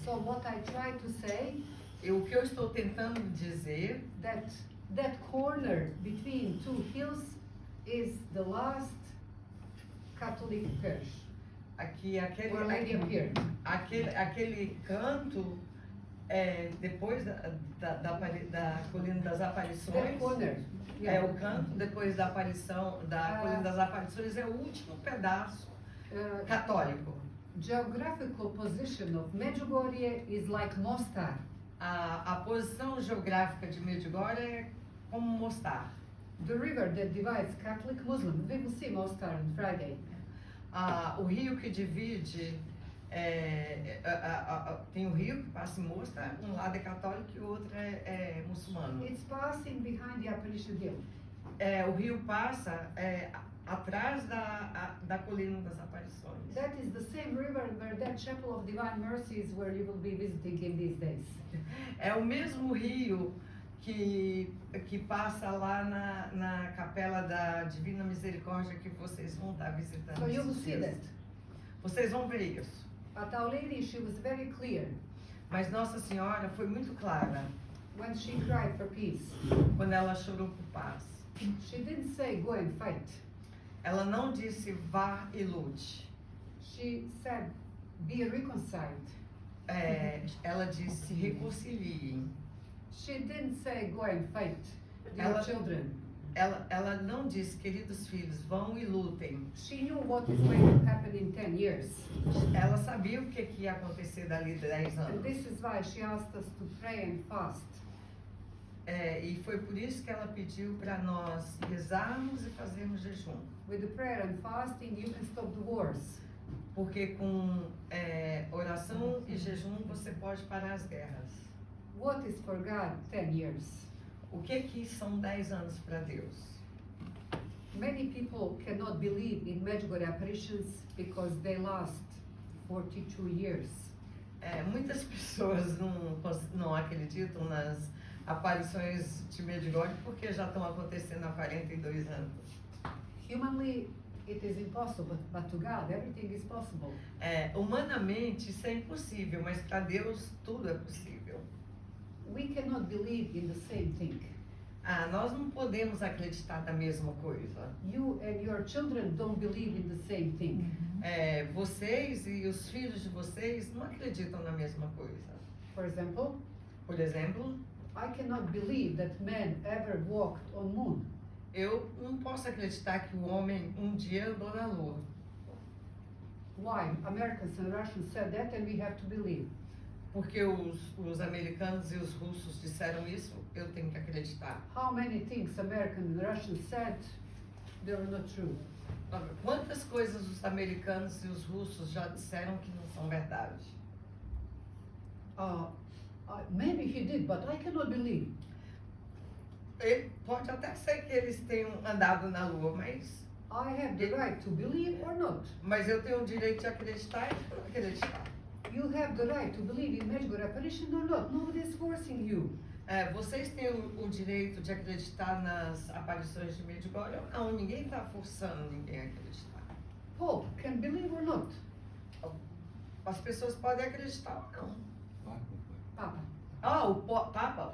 So what I try to say, O que eu estou tentando dizer that corner between two hills is the last Catholic church, aqui where Lady appeared. aquele canto depois da Colina das That Aparições. corner, É o canto depois da aparição da Colina das Aparições, é o último pedaço católico. Geographical position of Medjugorje is like Mostar. A posição geográfica de Medjugorje é como Mostar. The river that divides Catholic Muslims. We will see Mostar on Friday. O rio que divide, tem o rio que passa em Mostar, um lado é católico e o outro é muçulmano. It's passing behind the Apparition Hill. O rio passa atrás da Colina das Aparições. That is the same river where that Chapel of Divine Mercy is where you will be visiting in these days. É o mesmo rio que passa lá na Capela da Divina Misericórdia que vocês vão estar visitando. So you will esses see dias. that. Vocês vão ver isso. But Our Lady, she was very clear Mas Nossa Senhora foi muito clara when she cried for peace. quando ela chorou por paz. She didn't say go and fight. Ela não disse vá e lute. She said be reconciled. Ela disse reconciliem. She didn't say go and fight your Ela- children. Ela não disse, queridos filhos, vão e lutem. She knew what is going to happen in 10 years. Ela sabia o que ia acontecer dali a 10 And anos. this is why she asked us to pray and fast. E foi por isso que ela pediu para nós rezarmos e fazermos jejum. With the prayer and fasting, you can stop the wars. Porque com oração e jejum você pode parar as guerras. What is for God 10 years? O que são 10 anos para Deus? Many people cannot believe in Medjugorje apparitions because they last 42 years. Muitas pessoas não acreditam nas aparições de Medjugorje porque já estão acontecendo há 42 anos. Humanly, it is impossible, but to God, everything is possible. Humanamente isso é impossível, mas para Deus tudo é possível. We cannot believe in the same thing. Nós não podemos acreditar na mesma coisa. You and your children don't believe in the same thing. Vocês e os filhos de vocês não acreditam na mesma coisa. For example, Por exemplo, I cannot believe that man ever walked on moon. eu não posso acreditar que o homem um dia andou na Lua. Why? Americans and Russians said that and we have to believe. Porque os americanos e os russos disseram isso, eu tenho que acreditar. How many things Americans and Russians said, they were not true. Quantas coisas os americanos e os russos já disseram que não são verdade? Maybe he did, but I cannot believe. Pode até ser que eles tenham andado na Lua, mas I have the right to believe or not. eu tenho o direito de acreditar e não acreditar. You have the right to believe in Medjugorje apparition or not. Nobody is forcing you. Vocês têm o direito de acreditar nas aparições de Medjugorje ou não? Ninguém está forçando ninguém a acreditar. Pope can believe or not. As pessoas podem acreditar ou não. Papa. O Papa?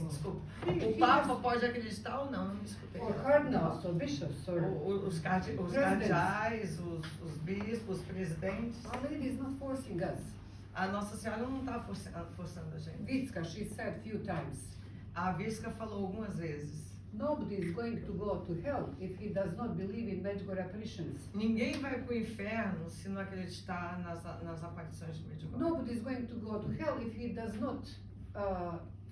Desculpa. O Papa pode acreditar ou não, não me escutei. Or cardinals or bishops or... Os cardeais, os bispos, os presidentes. Our Lady is not forcing us. A Nossa Senhora não está forçando a gente. Vitska, she said few times, A Visca falou algumas vezes. Nobody is going to go to hell if he does not believe in Medjugorje apparitions. Ninguém vai para o inferno se não acreditar nas aparições de Medjugorje. Nobody is going to go to hell if he does not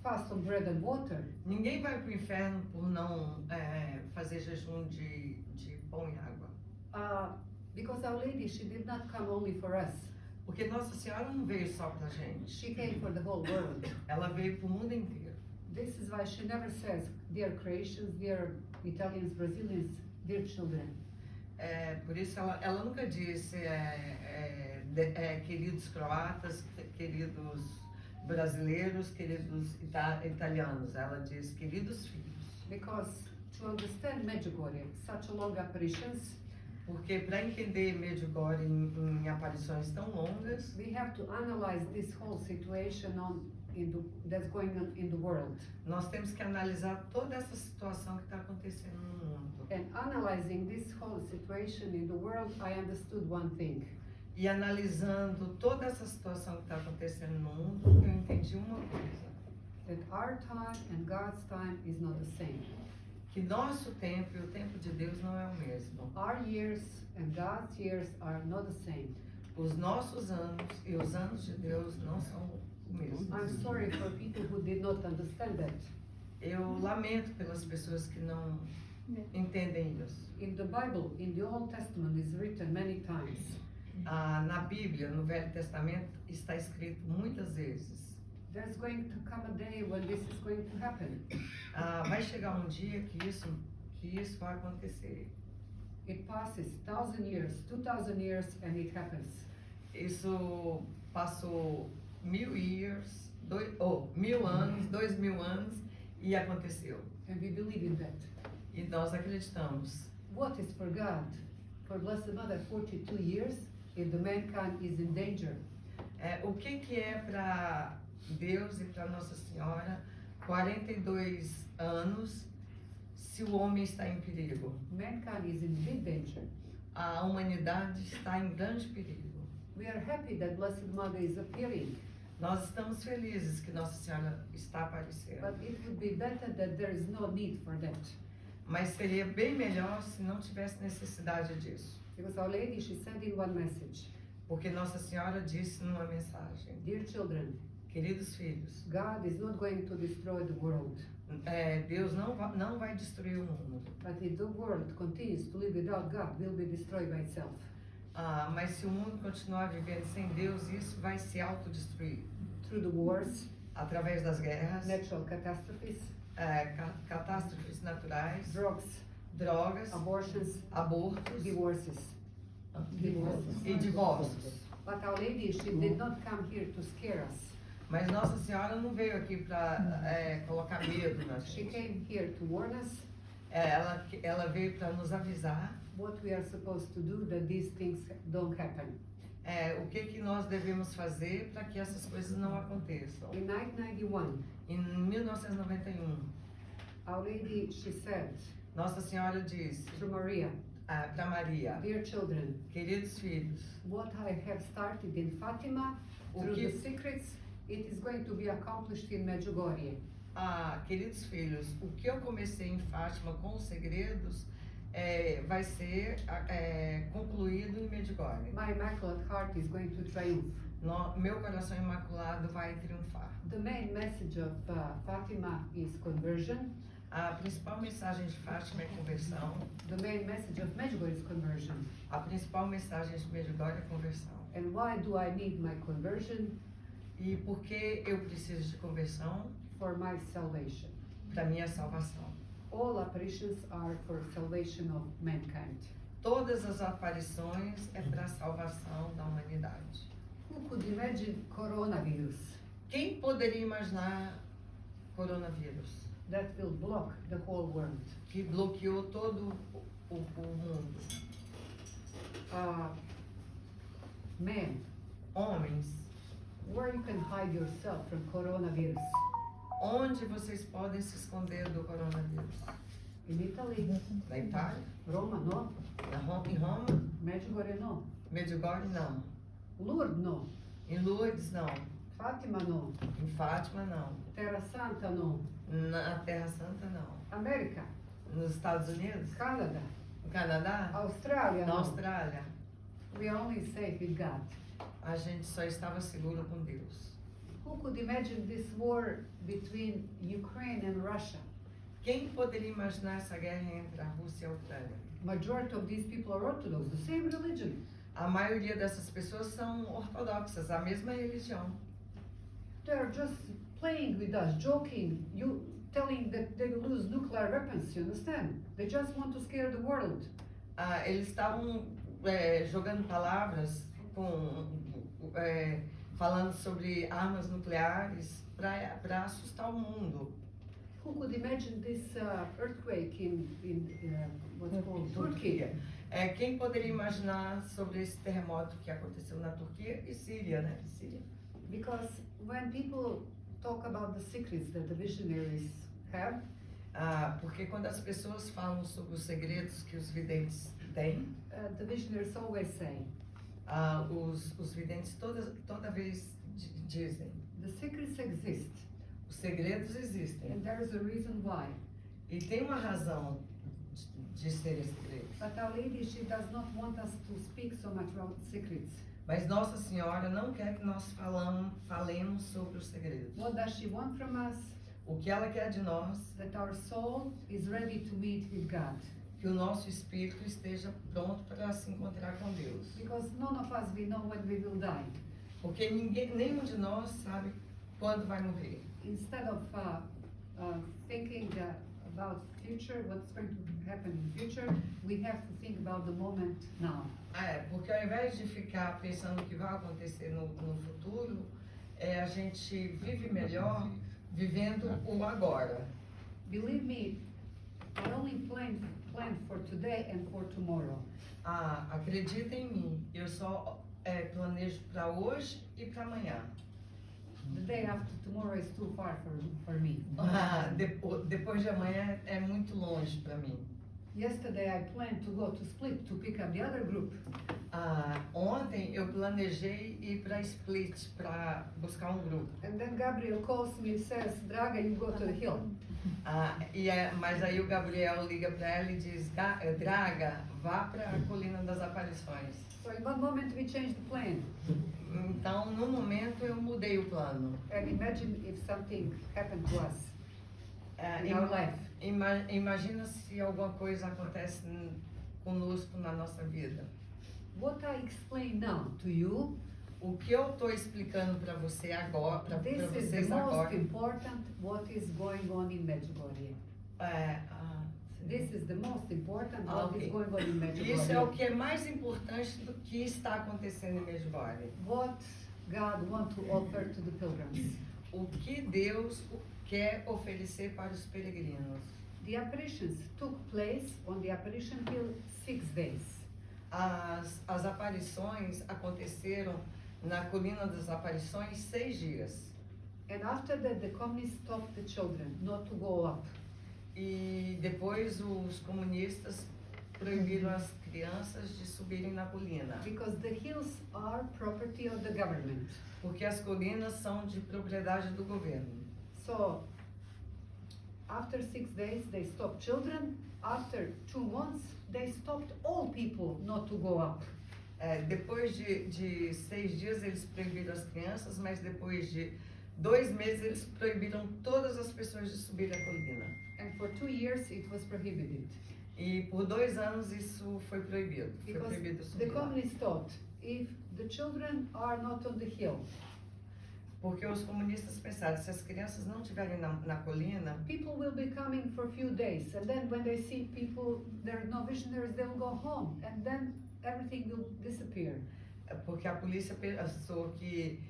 fast on bread and water. Ninguém vai para o inferno por não fazer jejum de pão e água. Because Our Lady, she did not come only for us. Porque Nossa Senhora não veio só para a gente. She came for the whole world. Ela veio para o mundo inteiro. This is why she never says, dear Croatians, dear Italians, Brazilians, dear children. Por isso ela nunca disse queridos croatas, queridos brasileiros, queridos italianos. Ela diz queridos filhos. Because to understand Medjugorje, such a long apparitions, Porque para entender Medjugorje em aparições tão longas, we have to analyze this whole situation that's going on in the world. nós temos que analisar toda essa situação que está acontecendo no mundo. And analyzing this whole situation in the world, I understood one thing. E analisando toda essa situação que está acontecendo no mundo, eu entendi uma coisa. That our time and God's time is not the same. Que nosso tempo e o tempo de Deus não é o mesmo. Our years and God's years are not the same. Os nossos anos e os anos de Deus não são o mesmo. I'm sorry for people who did not understand that. Eu lamento pelas pessoas que não entendem isso. In the Bible, in the Old Testament, is written many times. Na Bíblia, no Velho Testamento, está escrito muitas vezes. There's going to come a day when this is going to happen. Vai chegar um dia que isso vai acontecer. It passes 1,000 years, 2,000 years, and it happens. Isso passou 1.000 anos, 2.000 anos e aconteceu. And we believe in that. E nós acreditamos. What is for God? For Blessed Mother, 42 years, if the mankind is in danger. O que é para Deus e para Nossa Senhora 42 anos se o homem está em perigo? Mankind is in big danger. A humanidade está em grande perigo. We are happy that Blessed Mother is appearing, Nós estamos felizes que Nossa Senhora está aparecendo. but it would be better that there is no need for that. Mas seria bem melhor se não tivesse necessidade disso. Because Our Lady, she said in one message, Porque Nossa Senhora disse numa mensagem: dear children, queridos filhos, God is not going to destroy the world. Deus não vai destruir o mundo. But if the world continues to live without God, will be destroyed by itself. Mas se o mundo continuar vivendo sem Deus, isso vai se autodestruir. Through the wars, Através das guerras, natural catastrophes, catástrofes naturais, drugs, drogas, abortions, abortos divorces. e divórcios. But Our Lady, she did not come here to scare us. Mas Nossa Senhora não veio aqui para colocar medo na She gente. came here to warn us Ela veio para nos avisar what we are supposed to do that these things don't happen. o que nós devemos fazer para que essas coisas não aconteçam. In 1991, Em 1991, Our Lady, she said Nossa Senhora disse to Maria, para Maria: dear children, queridos filhos, what I have started in Fatima through que- the secrets, it is going to be accomplished in Medjugorje. queridos filhos, o que eu comecei em Fátima com os segredos vai ser concluído em Medjugorje. My Immaculate Heart is going to triumph. Meu coração imaculado vai triunfar. The main message of Fatima is conversion. A principal mensagem de Fátima é conversão. The main message of Medjugorje is conversion. A principal mensagem de Medjugorje é conversão. And why do I need my conversion? E por que eu preciso de conversão? For my salvation. Para minha salvação. All apparitions are for salvation of mankind. Todas as aparições é para a salvação da humanidade. Who could imagine coronavirus Quem poderia imaginar coronavírus? that will block the whole world? Que bloqueou todo o mundo. Men, Homens, where you can hide yourself from coronavirus? onde vocês podem se esconder do coronavírus? In Italy, Na Itália? Roma, no. Em Roma? Medjugorje, no. Medjugorje, não. Lourdes, no. Em Lourdes, não. Fátima não. Em Fátima, não. Terra Santa não. Na Terra Santa, não. América, Nos Estados Unidos? Canadá, No Canadá? Austrália Na não. Austrália? We are only safe with God. A gente só estava seguro com Deus. Who could imagine this war between Ukraine and Russia? Quem poderia imaginar essa guerra entre a Rússia e a Ucrânia? Majority of these people are Orthodox, the same religion. A maioria dessas pessoas são ortodoxas, a mesma religião. They're just playing with us, joking, you telling that they will use nuclear weapons, you understand? They just want to scare the world. Eles estavam jogando palavras, falando sobre armas nucleares para assustar o mundo. Who could imagine this earthquake in what's called Turkey? Quem poderia imaginar sobre esse terremoto que aconteceu na Turquia e Síria, né? Síria. Because when people talk about the secrets that the visionaries have, Porque quando as pessoas falam sobre os segredos que os videntes têm, the visionaries always say, os videntes toda vez dizem, the secrets exist, os segredos existem. and there is a reason why. E tem uma razão de serem segredos. But Our Lady, she does not want us to speak so much about secrets. Mas Nossa Senhora não quer que nós falemos sobre os segredos. What does she want from us? O que ela quer de nós, That our soul is ready to meet with God. que o nosso espírito esteja pronto para se encontrar com Deus. Because none of us we know when we will die. Porque nenhum de nós sabe quando vai morrer. Instead of thinking about future, what's going to happen in the future, we have to think about the moment now. Porque ao invés de ficar pensando o que vai acontecer no futuro, a gente vive melhor vivendo o agora. Believe me, I only plan for today and for tomorrow. Acredita em mim, eu só planejo para hoje e para amanhã. The day after tomorrow is too far for me. Depois de amanhã é muito longe para mim. Yesterday I planned to go to Split to pick up the other group. Ontem eu planejei ir para Split para buscar um grupo. And then Gabriel calls me and says, Draga, you go to the hill. Mas aí o Gabriel liga para ela e diz, Draga, vá para a Colina das Aparições. So in one moment we changed the plan. Então, no momento, eu mudei o plano. And imagine if something happened to us in our life. Imagina se alguma coisa acontece conosco na nossa vida. What I explain now to you, O que eu estou explicando para você agora, para this is the vocês most agora, important what is going on in Medjugorje. This is the most important what is going on in Isso é o Medjugorje. que é mais importante do que está acontecendo em Medjugorje. What God wants to offer to the pilgrims. O que Deus quer oferecer para os peregrinos. The apparitions took place on the apparition hill 6 days. As aparições aconteceram na Colina das Aparições 6 dias. And after that, the communists stopped the children not to go up. E depois os comunistas proibiram as crianças de subirem na colina. Because the hills are property of the government. Porque as colinas são de propriedade do governo. So, after 6 days, they stopped children. After 2 months, they stopped all people not to go up. Depois de 6 dias eles proibiram as crianças, mas depois de 2 meses eles proibiram todas as pessoas de subir a colina. And for 2 years, it was prohibited. E por 2 anos isso foi proibido. Foi Because proibido the subir lá. communists thought, if the children are not on the hill, Porque os comunistas pensaram, se as crianças não estiverem na colina, people will be coming for a few days, and then when they see people, there are no visionaries, they will go home, and then everything will disappear. porque a polícia pensou que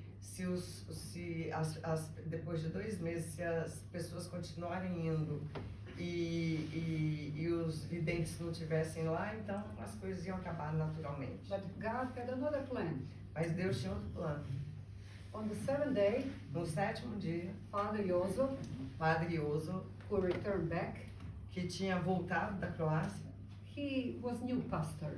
depois de 2 meses, se as pessoas continuarem indo e os videntes não estivessem lá, então as coisas iam acabar naturalmente. But God had another plan. Mas Deus tinha outro plano. On the 7th day, No 7º dia, Father Jozo, Padre Oso, who returned back, que tinha voltado da Croácia, he was new pastor.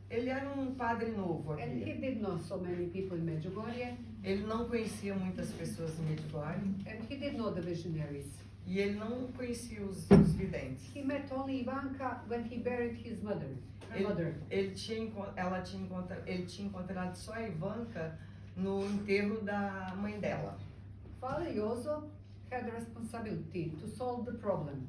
Ele era um padre novo and he aqui. didn't know so many people in Medjugorje, Ele não conhecia muitas pessoas em Medjugorje and he didn't know the visionaries. e ele não conhecia os videntes. He met only Ivanka when he buried his mother, her mother. Ele tinha encontrado só a Ivanka no enterro da mãe dela. Father Jozo had the responsibility to solve the problem.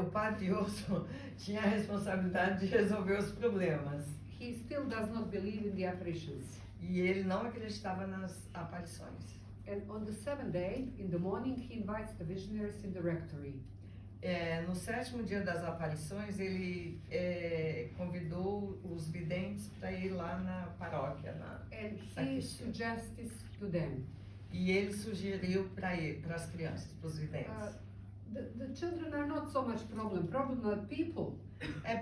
O padre Osso tinha a responsabilidade de resolver os problemas He still does not believe in the apparitions. e ele não acreditava nas aparições. And on the seventh day, in the morning, he invites the visionaries in the rectory. No 7º dia das aparições, ele convidou os videntes para ir lá na paróquia, And he sacristia. suggests this to them. E ele sugeriu para as crianças, para os videntes. The children are not so much problem are people.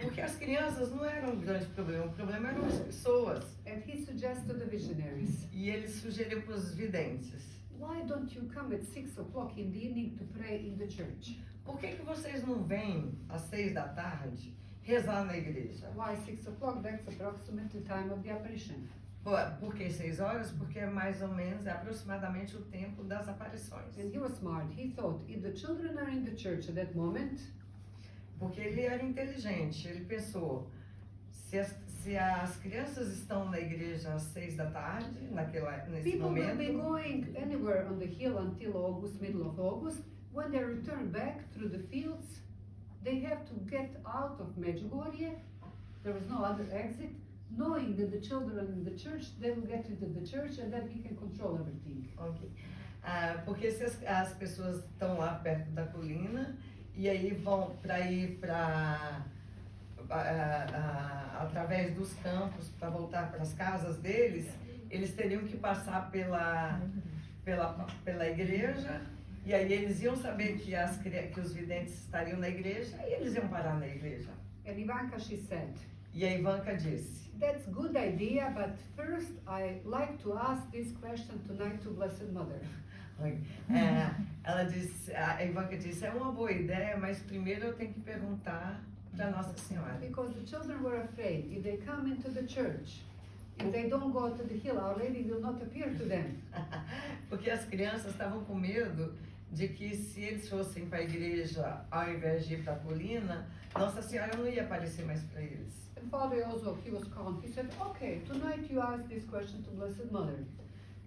Porque as crianças não eram um grande problema, o problema eram as pessoas. And he suggests to the visionaries, E ele sugeriu para os videntes: why don't you come at 6 o'clock in the evening to pray in the church? por que vocês não vêm às 6 da tarde rezar na igreja? Why 6 o'clock? That's approximately the time of the apparition. Por que 6 horas? Porque é mais ou menos, aproximadamente o tempo das aparições. And he was smart. He thought, if the children are in the church at that moment, Porque ele era inteligente, ele pensou, se as crianças estão na igreja às 6 da tarde, nesse people will be momento, going anywhere on the hill until August, middle of August. When they return back through the fields, they have to get out of Medjugorje. There is no other exit. Knowing that the children are in the church, they will get into the church and then he can control everything. ok. Porque se as pessoas estão lá perto da colina e aí vão para ir através dos campos para voltar para as casas deles, eles teriam que passar pela igreja e aí eles iam saber que os videntes estariam na igreja e eles iam parar na igreja. And Ivanka, she said, E a Ivanka disse: that's good idea, but first I like to ask this question tonight to Blessed Mother. a Ivanka disse, é uma boa ideia, mas primeiro eu tenho que perguntar para Nossa Senhora. Because the children were afraid, if they come into the church, if they don't go to the hill, Our Lady will not appear to them. Porque as crianças estavam com medo de que se eles fossem para a igreja ao invés de ir para a colina, Nossa Senhora não ia aparecer mais para eles. And Father also, he was calm. He said, okay, tonight you ask this question to Blessed Mother.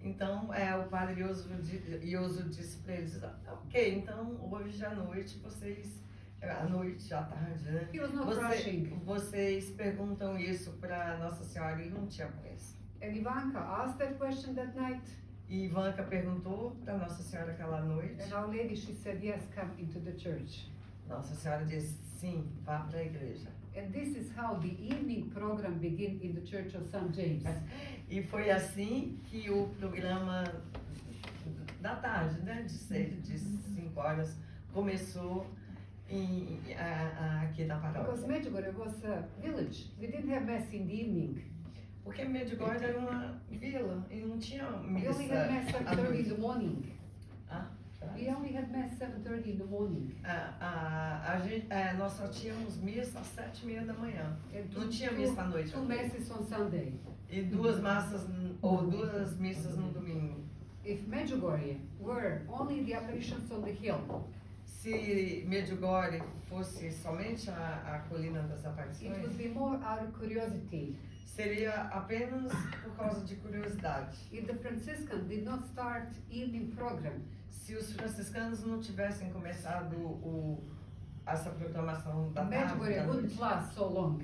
Então, o padre Ioso disse para eles, ok, então hoje à noite vocês, à noite, à tarde, né? He was not rushing. Vocês perguntam isso para Nossa Senhora e não tinha pressa. And Ivanka asked that question that night. E Ivanka perguntou para Nossa Senhora aquela noite. And Our Lady, she said, yes, come into the church. Nossa Senhora disse, sim, vá para a igreja. And this is how the evening program began in the Church of St. James. E foi assim que o programa da tarde, né, de 5 horas, começou aqui na Because paróquia. Medjugorje was a village. We didn't have mass in the evening. Porque Medjugorje era uma vila e não tinha We missa only had mass à 7:30 in noite. the morning. Ah, We only had mass 7:30 in the morning. nós só tínhamos missa às 7h30 da manhã. And Não tinha missa à noite. two masses on Sunday. E duas missas no domingo. If Medjugorje were only the apparitions on the hill, Se Medjugorje fosse somente a colina das it aparições, would be more out of curiosity. seria apenas por causa de curiosidade. If the Franciscans did not start evening program, Se os franciscanos não tivessem começado essa programação da tarde, Medjugorje da wouldn't noite, last so long.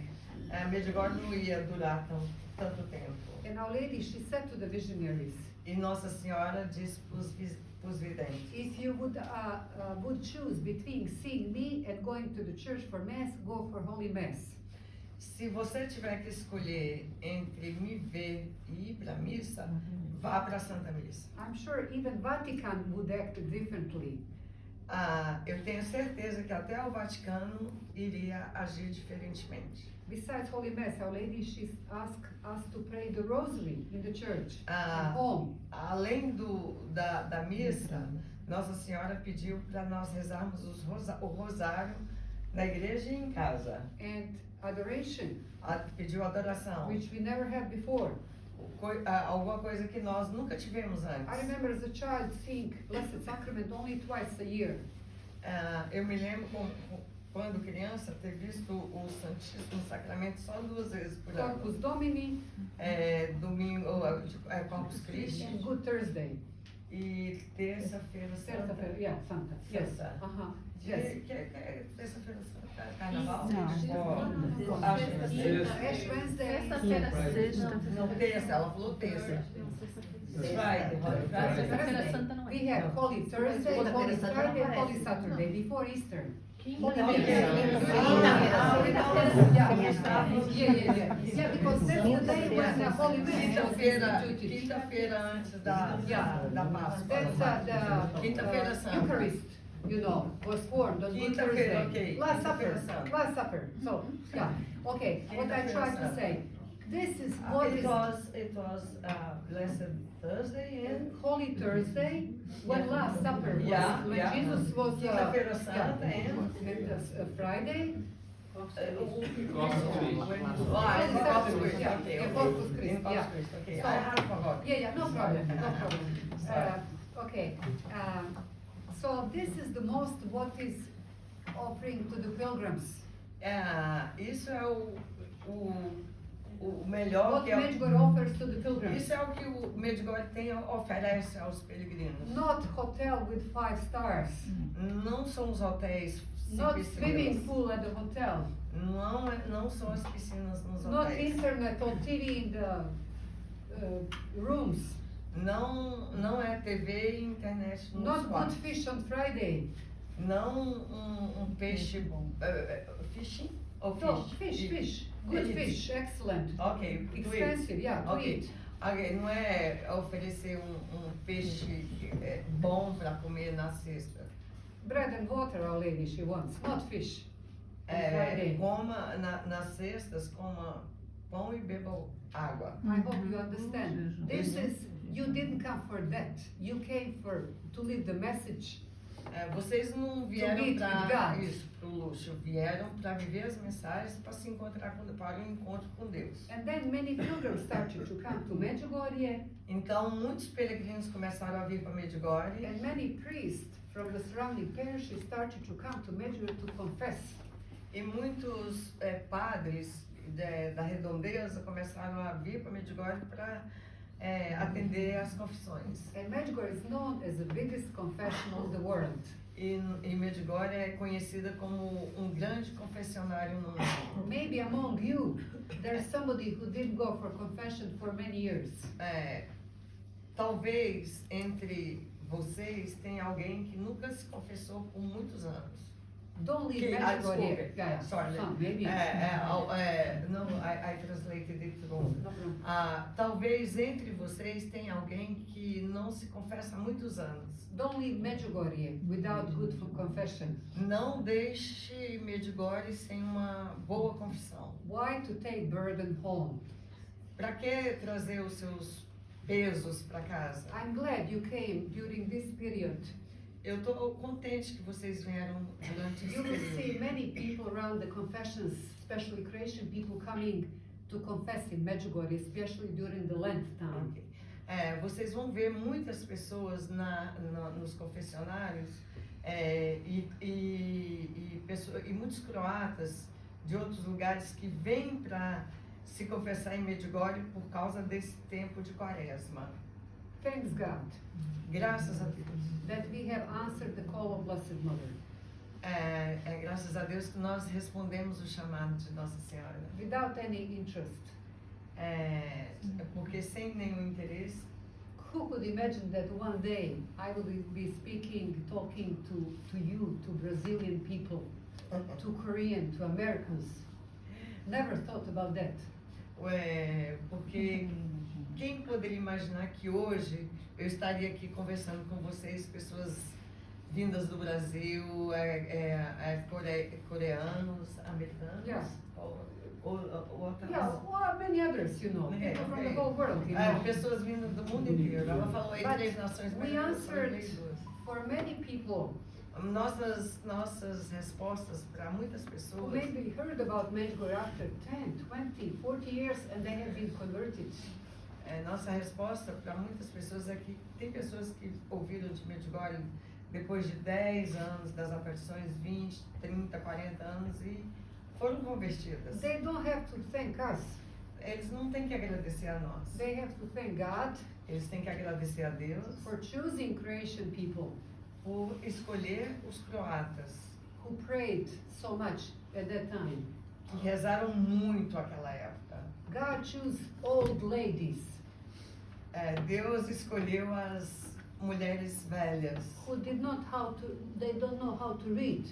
Medjugorje não ia durar tanto tempo. And Our Lady, she said to the visionaries, E Nossa Senhora disse para os videntes: if you would choose between seeing me and going to the church for Mass, go for Holy Mass. se você tiver que escolher entre me ver e ir para a missa, vá para a Santa Missa. I'm sure even Vatican would act differently. Eu tenho certeza que até o Vaticano iria agir diferentemente. Besides Holy Mass, Our Lady, she asked us to pray the Rosary in the church, at Ah, home. Além da missa, Nossa Senhora pediu para nós rezarmos o rosário na igreja e em casa. And adoration, pediu adoração. which we never had before. Alguma coisa que nós nunca tivemos I antes. remember as a child seeing Blessed Sacrament only twice a year. Eu me lembro quando criança ter visto o Santíssimo Sacramento só 2 vezes por ano. Corpus Domini Domingo, Corpus Christi and Good Thursday. e terça-feira santa. Terça-feira, yeah, Santa. Yes. Santa. Uh-huh. Que Yes. é terça-feira santa? Carnaval? Não. Ash Wednesday. Sexta-feira sexta. Não, terça, ela falou terça. Friday, Holy Friday. Sexta-feira Santa não é. We have Holy Thursday, Segunda-feira Holy Santa Friday, não Holy aparece. Saturday, before Easter. Yeah, because that's the day when the Holy Mass was instituted. Quinta-feira antes da Páscoa. That's the Quinta-feira Santa. Eucharist, you know, was formed on Good Quinta-feira, Thursday. okay. Last Supper, Quinta-feira Santa. Last Supper. So, yeah, okay, what I Quinta-feira tried to Santa. say, this is what It is was Blessed Thursday and Holy Thursday, when Last Supper was, Yeah, when yeah. Jesus was, Quinta-feira Santa and Friday. Corpus Christi. Yeah, Okay, yeah, okay. Corpus Christi, In Corpus yeah. Christi, okay. So- I had forgotten. Yeah, no problem, no problem. Sorry. Okay, so this is the most what is offering to the pilgrims. Isso é o melhor What que Medjugorje offers to the pilgrims. Isso é o que o Medjugorje oferece aos peregrinos. Not hotel with 5 stars, Não são os hotéis not 5 swimming estrelas. pool at the hotel, Não são as piscinas nos not hotéis. internet or TV in the rooms, Não é TV e internet nos not good quartos. fish on Friday. Não peixe fishing ou No, fish? fish, good Eat. fish, excellent. Ok, to eat. Expensive, yeah, to Ok. eat. Ok, não é oferecer um peixe bom para comer na sexta. Bread and water, Our Lady, she wants, not fish. On Friday. Coma nas sextas, coma pão e beba água. I hope you understand. This is, you didn't come for that. You came to live the message. Vocês não vieram meet with para God. isso, para o luxo, vieram para viver as mensagens, para se encontrar para o encontro com Deus. And then many pilgrims started to come to Medjugorje, Então muitos peregrinos começaram a vir para Medjugorje and many priests from the surrounding parishes started to come to Medjugorje to confess. e muitos padres da redondeza começaram a vir para Medjugorje para atender às confissões. And Medjugorje is known as the biggest confessional in the world. E Medjugorje é conhecida como um grande confessionário no mundo. Maybe among you, there's somebody who didn't go for confession for many years. Talvez entre vocês tenha alguém que nunca se confessou por muitos anos. Don't leave Desculpe. Medjugorje. Yeah, Sorry. some, maybe. No, I translated it wrong. No problem. Talvez entre vocês tenha alguém que não se confessa há muitos anos. Don't leave Medjugorje without good confession. Não deixe Medjugorje sem uma boa confissão. Why to take burden home? Para que trazer os seus pesos para casa? I'm glad you came during this period. Eu estou contente que vocês vieram durante esse You will see período. many people around the confessions, especially Croatian people, coming to confess in Medjugorje, especially during the Lent time. Ok. Vocês vão ver muitas pessoas nos confessionários e muitos croatas de outros lugares que vêm para se confessar em Medjugorje por causa desse tempo de quaresma. Thanks God Graças a Deus. that we have answered the call of Blessed Mother. Graças a Deus que nós respondemos o chamado de Nossa Senhora. Without any interest. Porque sem nenhum interesse, Who could imagine that one day I will be speaking, talking to you, to Brazilian people, to Korean, to Americans? Never thought about that. Porque quem poderia imaginar que hoje eu estaria aqui conversando com vocês, pessoas vindas do Brasil, coreanos, americanos, Yeah. ou outras. Yeah, well, many others, you know, Okay, people from okay. the whole world, you know. Pessoas vindas do mundo inteiro. Ela falou em But 3 nações, mas we eu falei answered 2. for many people Nossas respostas para muitas who pessoas, maybe heard about Medjugorje after 10, 20, 40 years and they have been converted. nossa resposta para muitas pessoas é que tem pessoas que ouviram de Medjugorje depois de 10 anos das aparições, 20, 30, 40 anos e foram convertidas. They don't have to thank us. Eles não têm que agradecer a nós. They have to thank God Eles têm que agradecer a Deus for choosing Croatian people por escolher os croatas, who prayed so much at that time. que rezaram muito naquela época. God chose old ladies Deus escolheu as mulheres velhas, who they don't know how to read.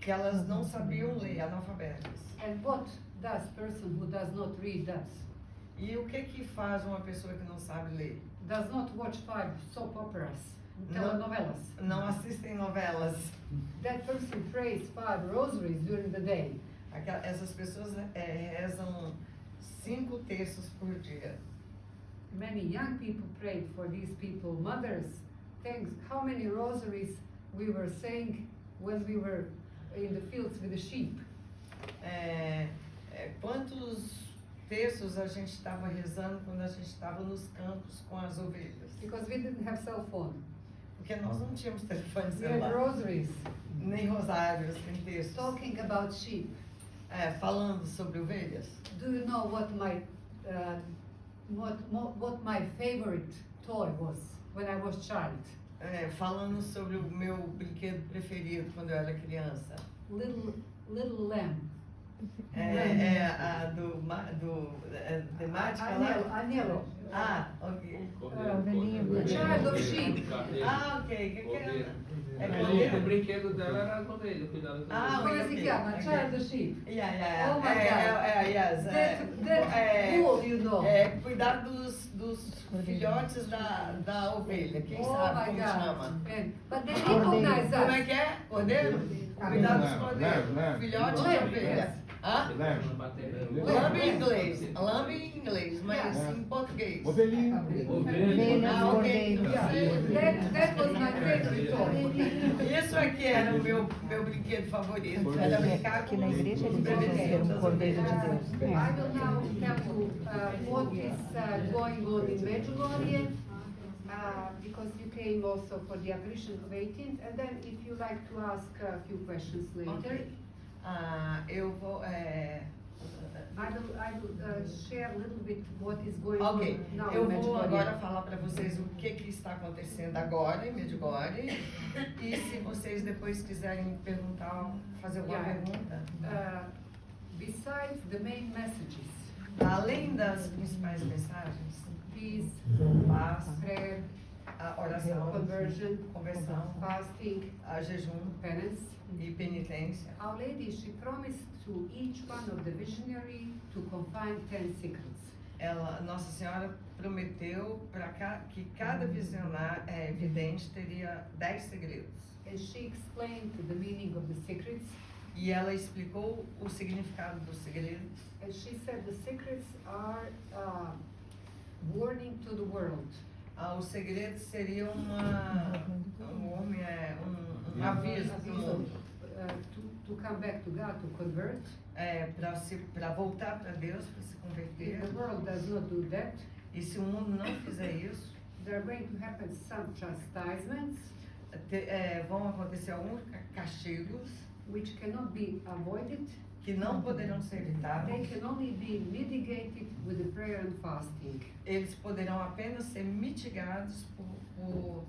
que elas não sabiam ler, analfabetas. And what does person who does not read does? E o que faz uma pessoa que não sabe ler? Does not watch 5 soap operas, No. telenovelas. Não assistem novelas. That person prays 5 rosaries during the day. Essas pessoas rezam 5 terços por dia. Many young people prayed for these people. Mothers, thanks. How many rosaries we were saying when we were in the fields with the sheep? Quantos terços a gente estava rezando quando a gente estava nos campos com as ovelhas? Because we didn't have cell phone. Porque nós não tínhamos telefone We had celular, rosaries nem rosários, nem terços. talking about sheep. Falando sobre ovelhas. Do you know what my favorite toy was when I was child? Falando sobre o meu brinquedo preferido quando eu era criança. Little lamb. A temática lá. Anelo. Ok. Ovelhinha. The child of sheep. Ok. Que era? O Cordeiro? brinquedo dela era as ovelhas, cuidado com Ah, Como se ok, chama? ok. Child of sheep. Yeah. Oh my God. Yes. That cool, you know. Cuidar dos filhotes da ovelha. Quem Oh sabe my como God. chama? But they recognize Como é us. que é? Cordeiro? Cuidar dos cordeiros. Lembra. Filhote de Lembra, ovelha. yes. Hã? Lambe em inglês, mas Yeah. em português. Ovelhinha. Ovelhas, ok. cordeiros. That was my favorite toy. Isso aqui era o meu brinquedo favorito. Era brincar Aqui com na os igreja eles usam bebezinhos ser um das cordeiro de ovelhas. Deus. I will now tell you what is going on in Medjugorje, because you came also for the apparition of 18th, and then if you like to ask a few questions later. Ok. Eu vou. I will share a little bit what is going Ok, on now eu in vou Medjugorje. agora falar para vocês o que está acontecendo agora em Medjugorje e se vocês depois quiserem perguntar, fazer alguma Yeah. pergunta. Besides the main messages, Além das principais mensagens, peace, paz, prayer, a oração, conversion, conversão, fasting, a jejum penance, e penitência, Our Lady, she promised to each one of the visionary to confine 10 secrets. Nossa Senhora prometeu que cada vidente teria 10 segredos. And she explained the meaning of the secrets. E ela explicou o significado dos segredos. And she said the secrets are warning to the world. Os segredos seriam um aviso para o mundo. To come back to God, to convert. Para voltar para Deus, para se converter. If the world does not do that, E se o mundo não fizer isso, there are going to happen some chastisements vão acontecer alguns castigos which cannot be avoided. que não poderão ser They evitados. can only be mitigated with the prayer and fasting. Eles poderão apenas ser mitigados por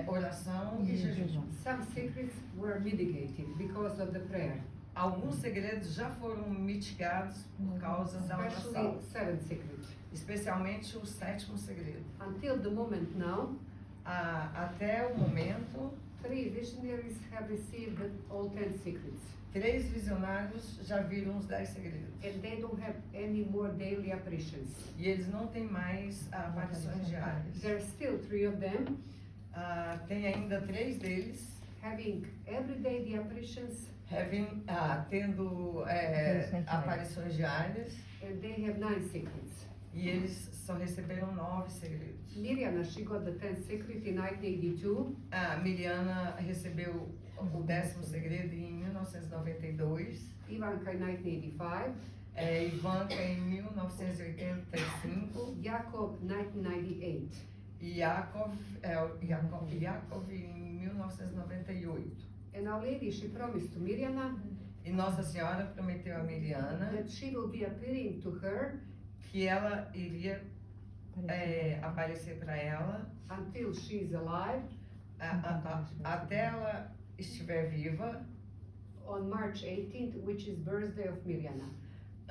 oração e jejum. Some secrets were mitigated because of the prayer, Alguns segredos já foram mitigados por causa da especially oração, 7 secrets. especialmente o 7º segredo. Until the moment now, Até o momento, 3 visionaries have received all 10 secrets, 3 visionários já viram os 10 segredos. and they don't have any more daily apparitions. E eles não têm mais aparições diárias. There are still 3 of them Tem ainda 3 deles having every day the apparitions, tendo aparições diárias, and they have 9 secrets. e eles só receberam 9 segredos. Miriam, she got the 10th secret in 1982. A Miriana recebeu o 10º segredo em 1992, Ivanka in 1985, Ivanka em 1985 Yakov 1998. e Yakov em 1998. And Our Lady, she promised to Mirjana E Nossa Senhora prometeu a Miriana that she will be appearing to her que ela iria aparecer para ela until she is alive até ela estiver viva on March 18th, which is birthday of Mirjana.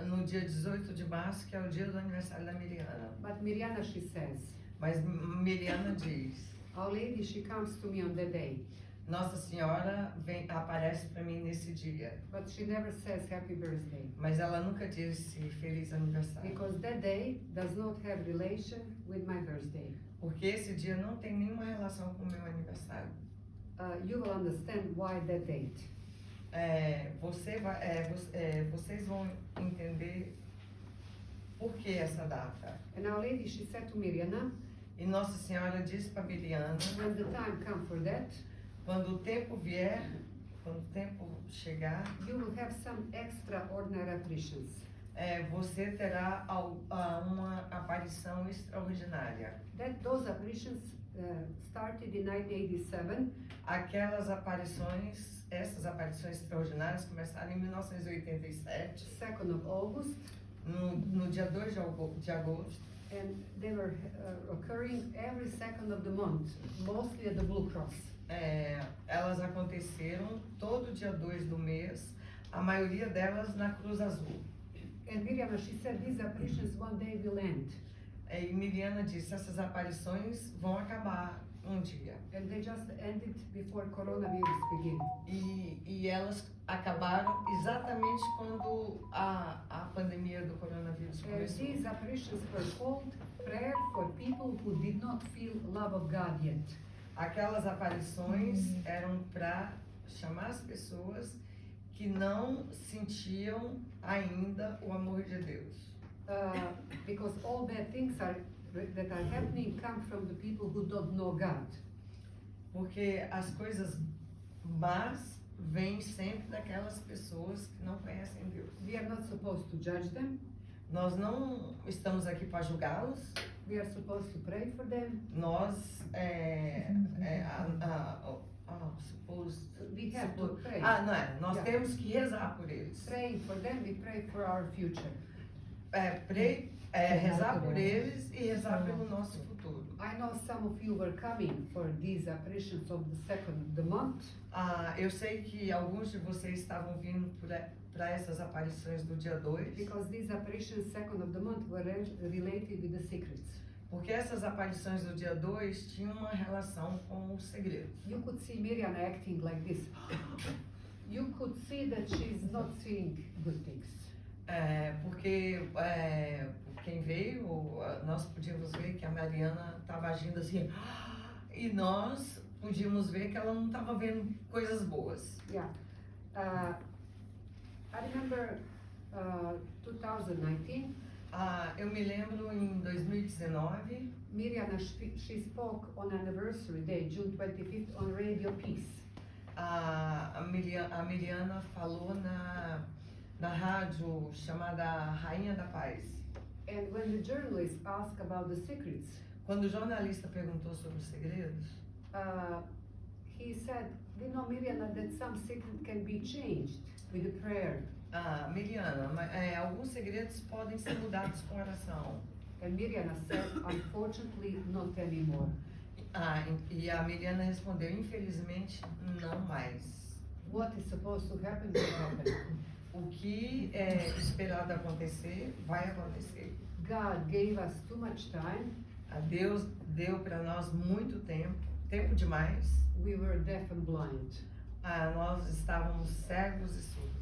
no dia 18 de março, que é o dia do aniversário da Miriana. But Mirjana, she says, Mas Miriana diz: Our Lady, she comes to me on that day, Nossa Senhora aparece para mim nesse dia, but she never says happy birthday, mas ela nunca disse feliz aniversário, because that day does not have relation with my birthday. porque esse dia não tem nenhuma relação com o meu aniversário. You will understand why that date. Vocês vão entender por que essa data. And Our Lady, she said to Mirjana, E Nossa Senhora disse para Miriana: when the time comes for that, quando o tempo vier, quando o tempo chegar, you will have some extraordinary apparitions. você terá uma aparição extraordinária. Those apparitions started in 1987, Essas aparições extraordinárias começaram em 1987, 2nd of August, no dia 2 de agosto, and they were occurring every 2nd of the month, mostly at the Blue Cross. Elas aconteceram todo dia 2 do mês, a maioria delas na Cruz Azul. And Mirjana, she said these apparitions one day will end. E Miriana disse: essas aparições vão acabar um dia. And they just ended before coronavirus began. E elas acabaram exatamente quando a pandemia do coronavírus começou. These apparitions were called prayer for people who did not feel love of God yet. Aquelas aparições eram para chamar as pessoas que não sentiam ainda o amor de Deus. Because all bad things that are happening come from the people who don't know God. Porque as coisas más vêm sempre daquelas pessoas que não conhecem Deus. We are not supposed to judge them. Nós não estamos aqui para julgá-los. We are supposed to pray for them. Nós We have to pray. Nós Yeah. temos que rezar por eles. Praying for them, we pray for our future. Rezar por eles e rezar pelo nosso futuro. I know some of you were coming for these apparitions of the 2nd of the month. Eu sei que alguns de vocês estavam vindo para essas aparições do dia 2, Because these apparitions, 2nd of the month, were related with the secrets. porque essas aparições do dia 2 tinham uma relação com os segredos. You could see Miriam acting like this. You could see that she's not seeing good things. Porque quem veio, nós podíamos ver que a Mariana estava agindo assim, e nós podíamos ver que ela não estava vendo coisas boas. Yeah. I remember 2019, Eu me lembro em 2019, Miriam, she spoke on anniversary day, June 25th, on Radio Peace. a Miriana falou na rádio chamada Rainha da Paz. And when the journalist asked about the secrets, Quando o jornalista perguntou sobre os segredos, he said, you know, Miriam, that some secret can be changed with the prayer. Miriana, alguns segredos podem ser mudados com oração. And Miriam said, unfortunately, not anymore. E a Miriana respondeu: infelizmente, não mais. What is supposed to happen will happen. O que é esperado acontecer, vai acontecer. God gave us too much time. Deus deu para nós muito tempo demais. We were deaf and blind. Nós estávamos cegos e surdos.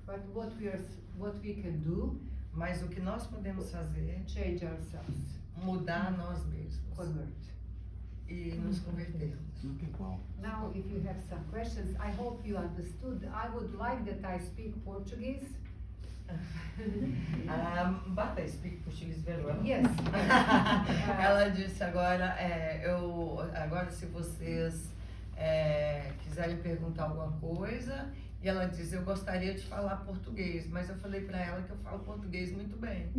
But what we can do, Mas o que nós podemos fazer change ourselves, é mudar nós mesmos convert. e nos convertermos. Now, if you have some questions, I hope you understood. I would like that I speak Portuguese. Bata, speak Portuguese very well. Yes. Ela disse agora, agora se vocês quiserem perguntar alguma coisa. E ela diz, eu gostaria de falar português, mas eu falei para ela que eu falo português muito bem.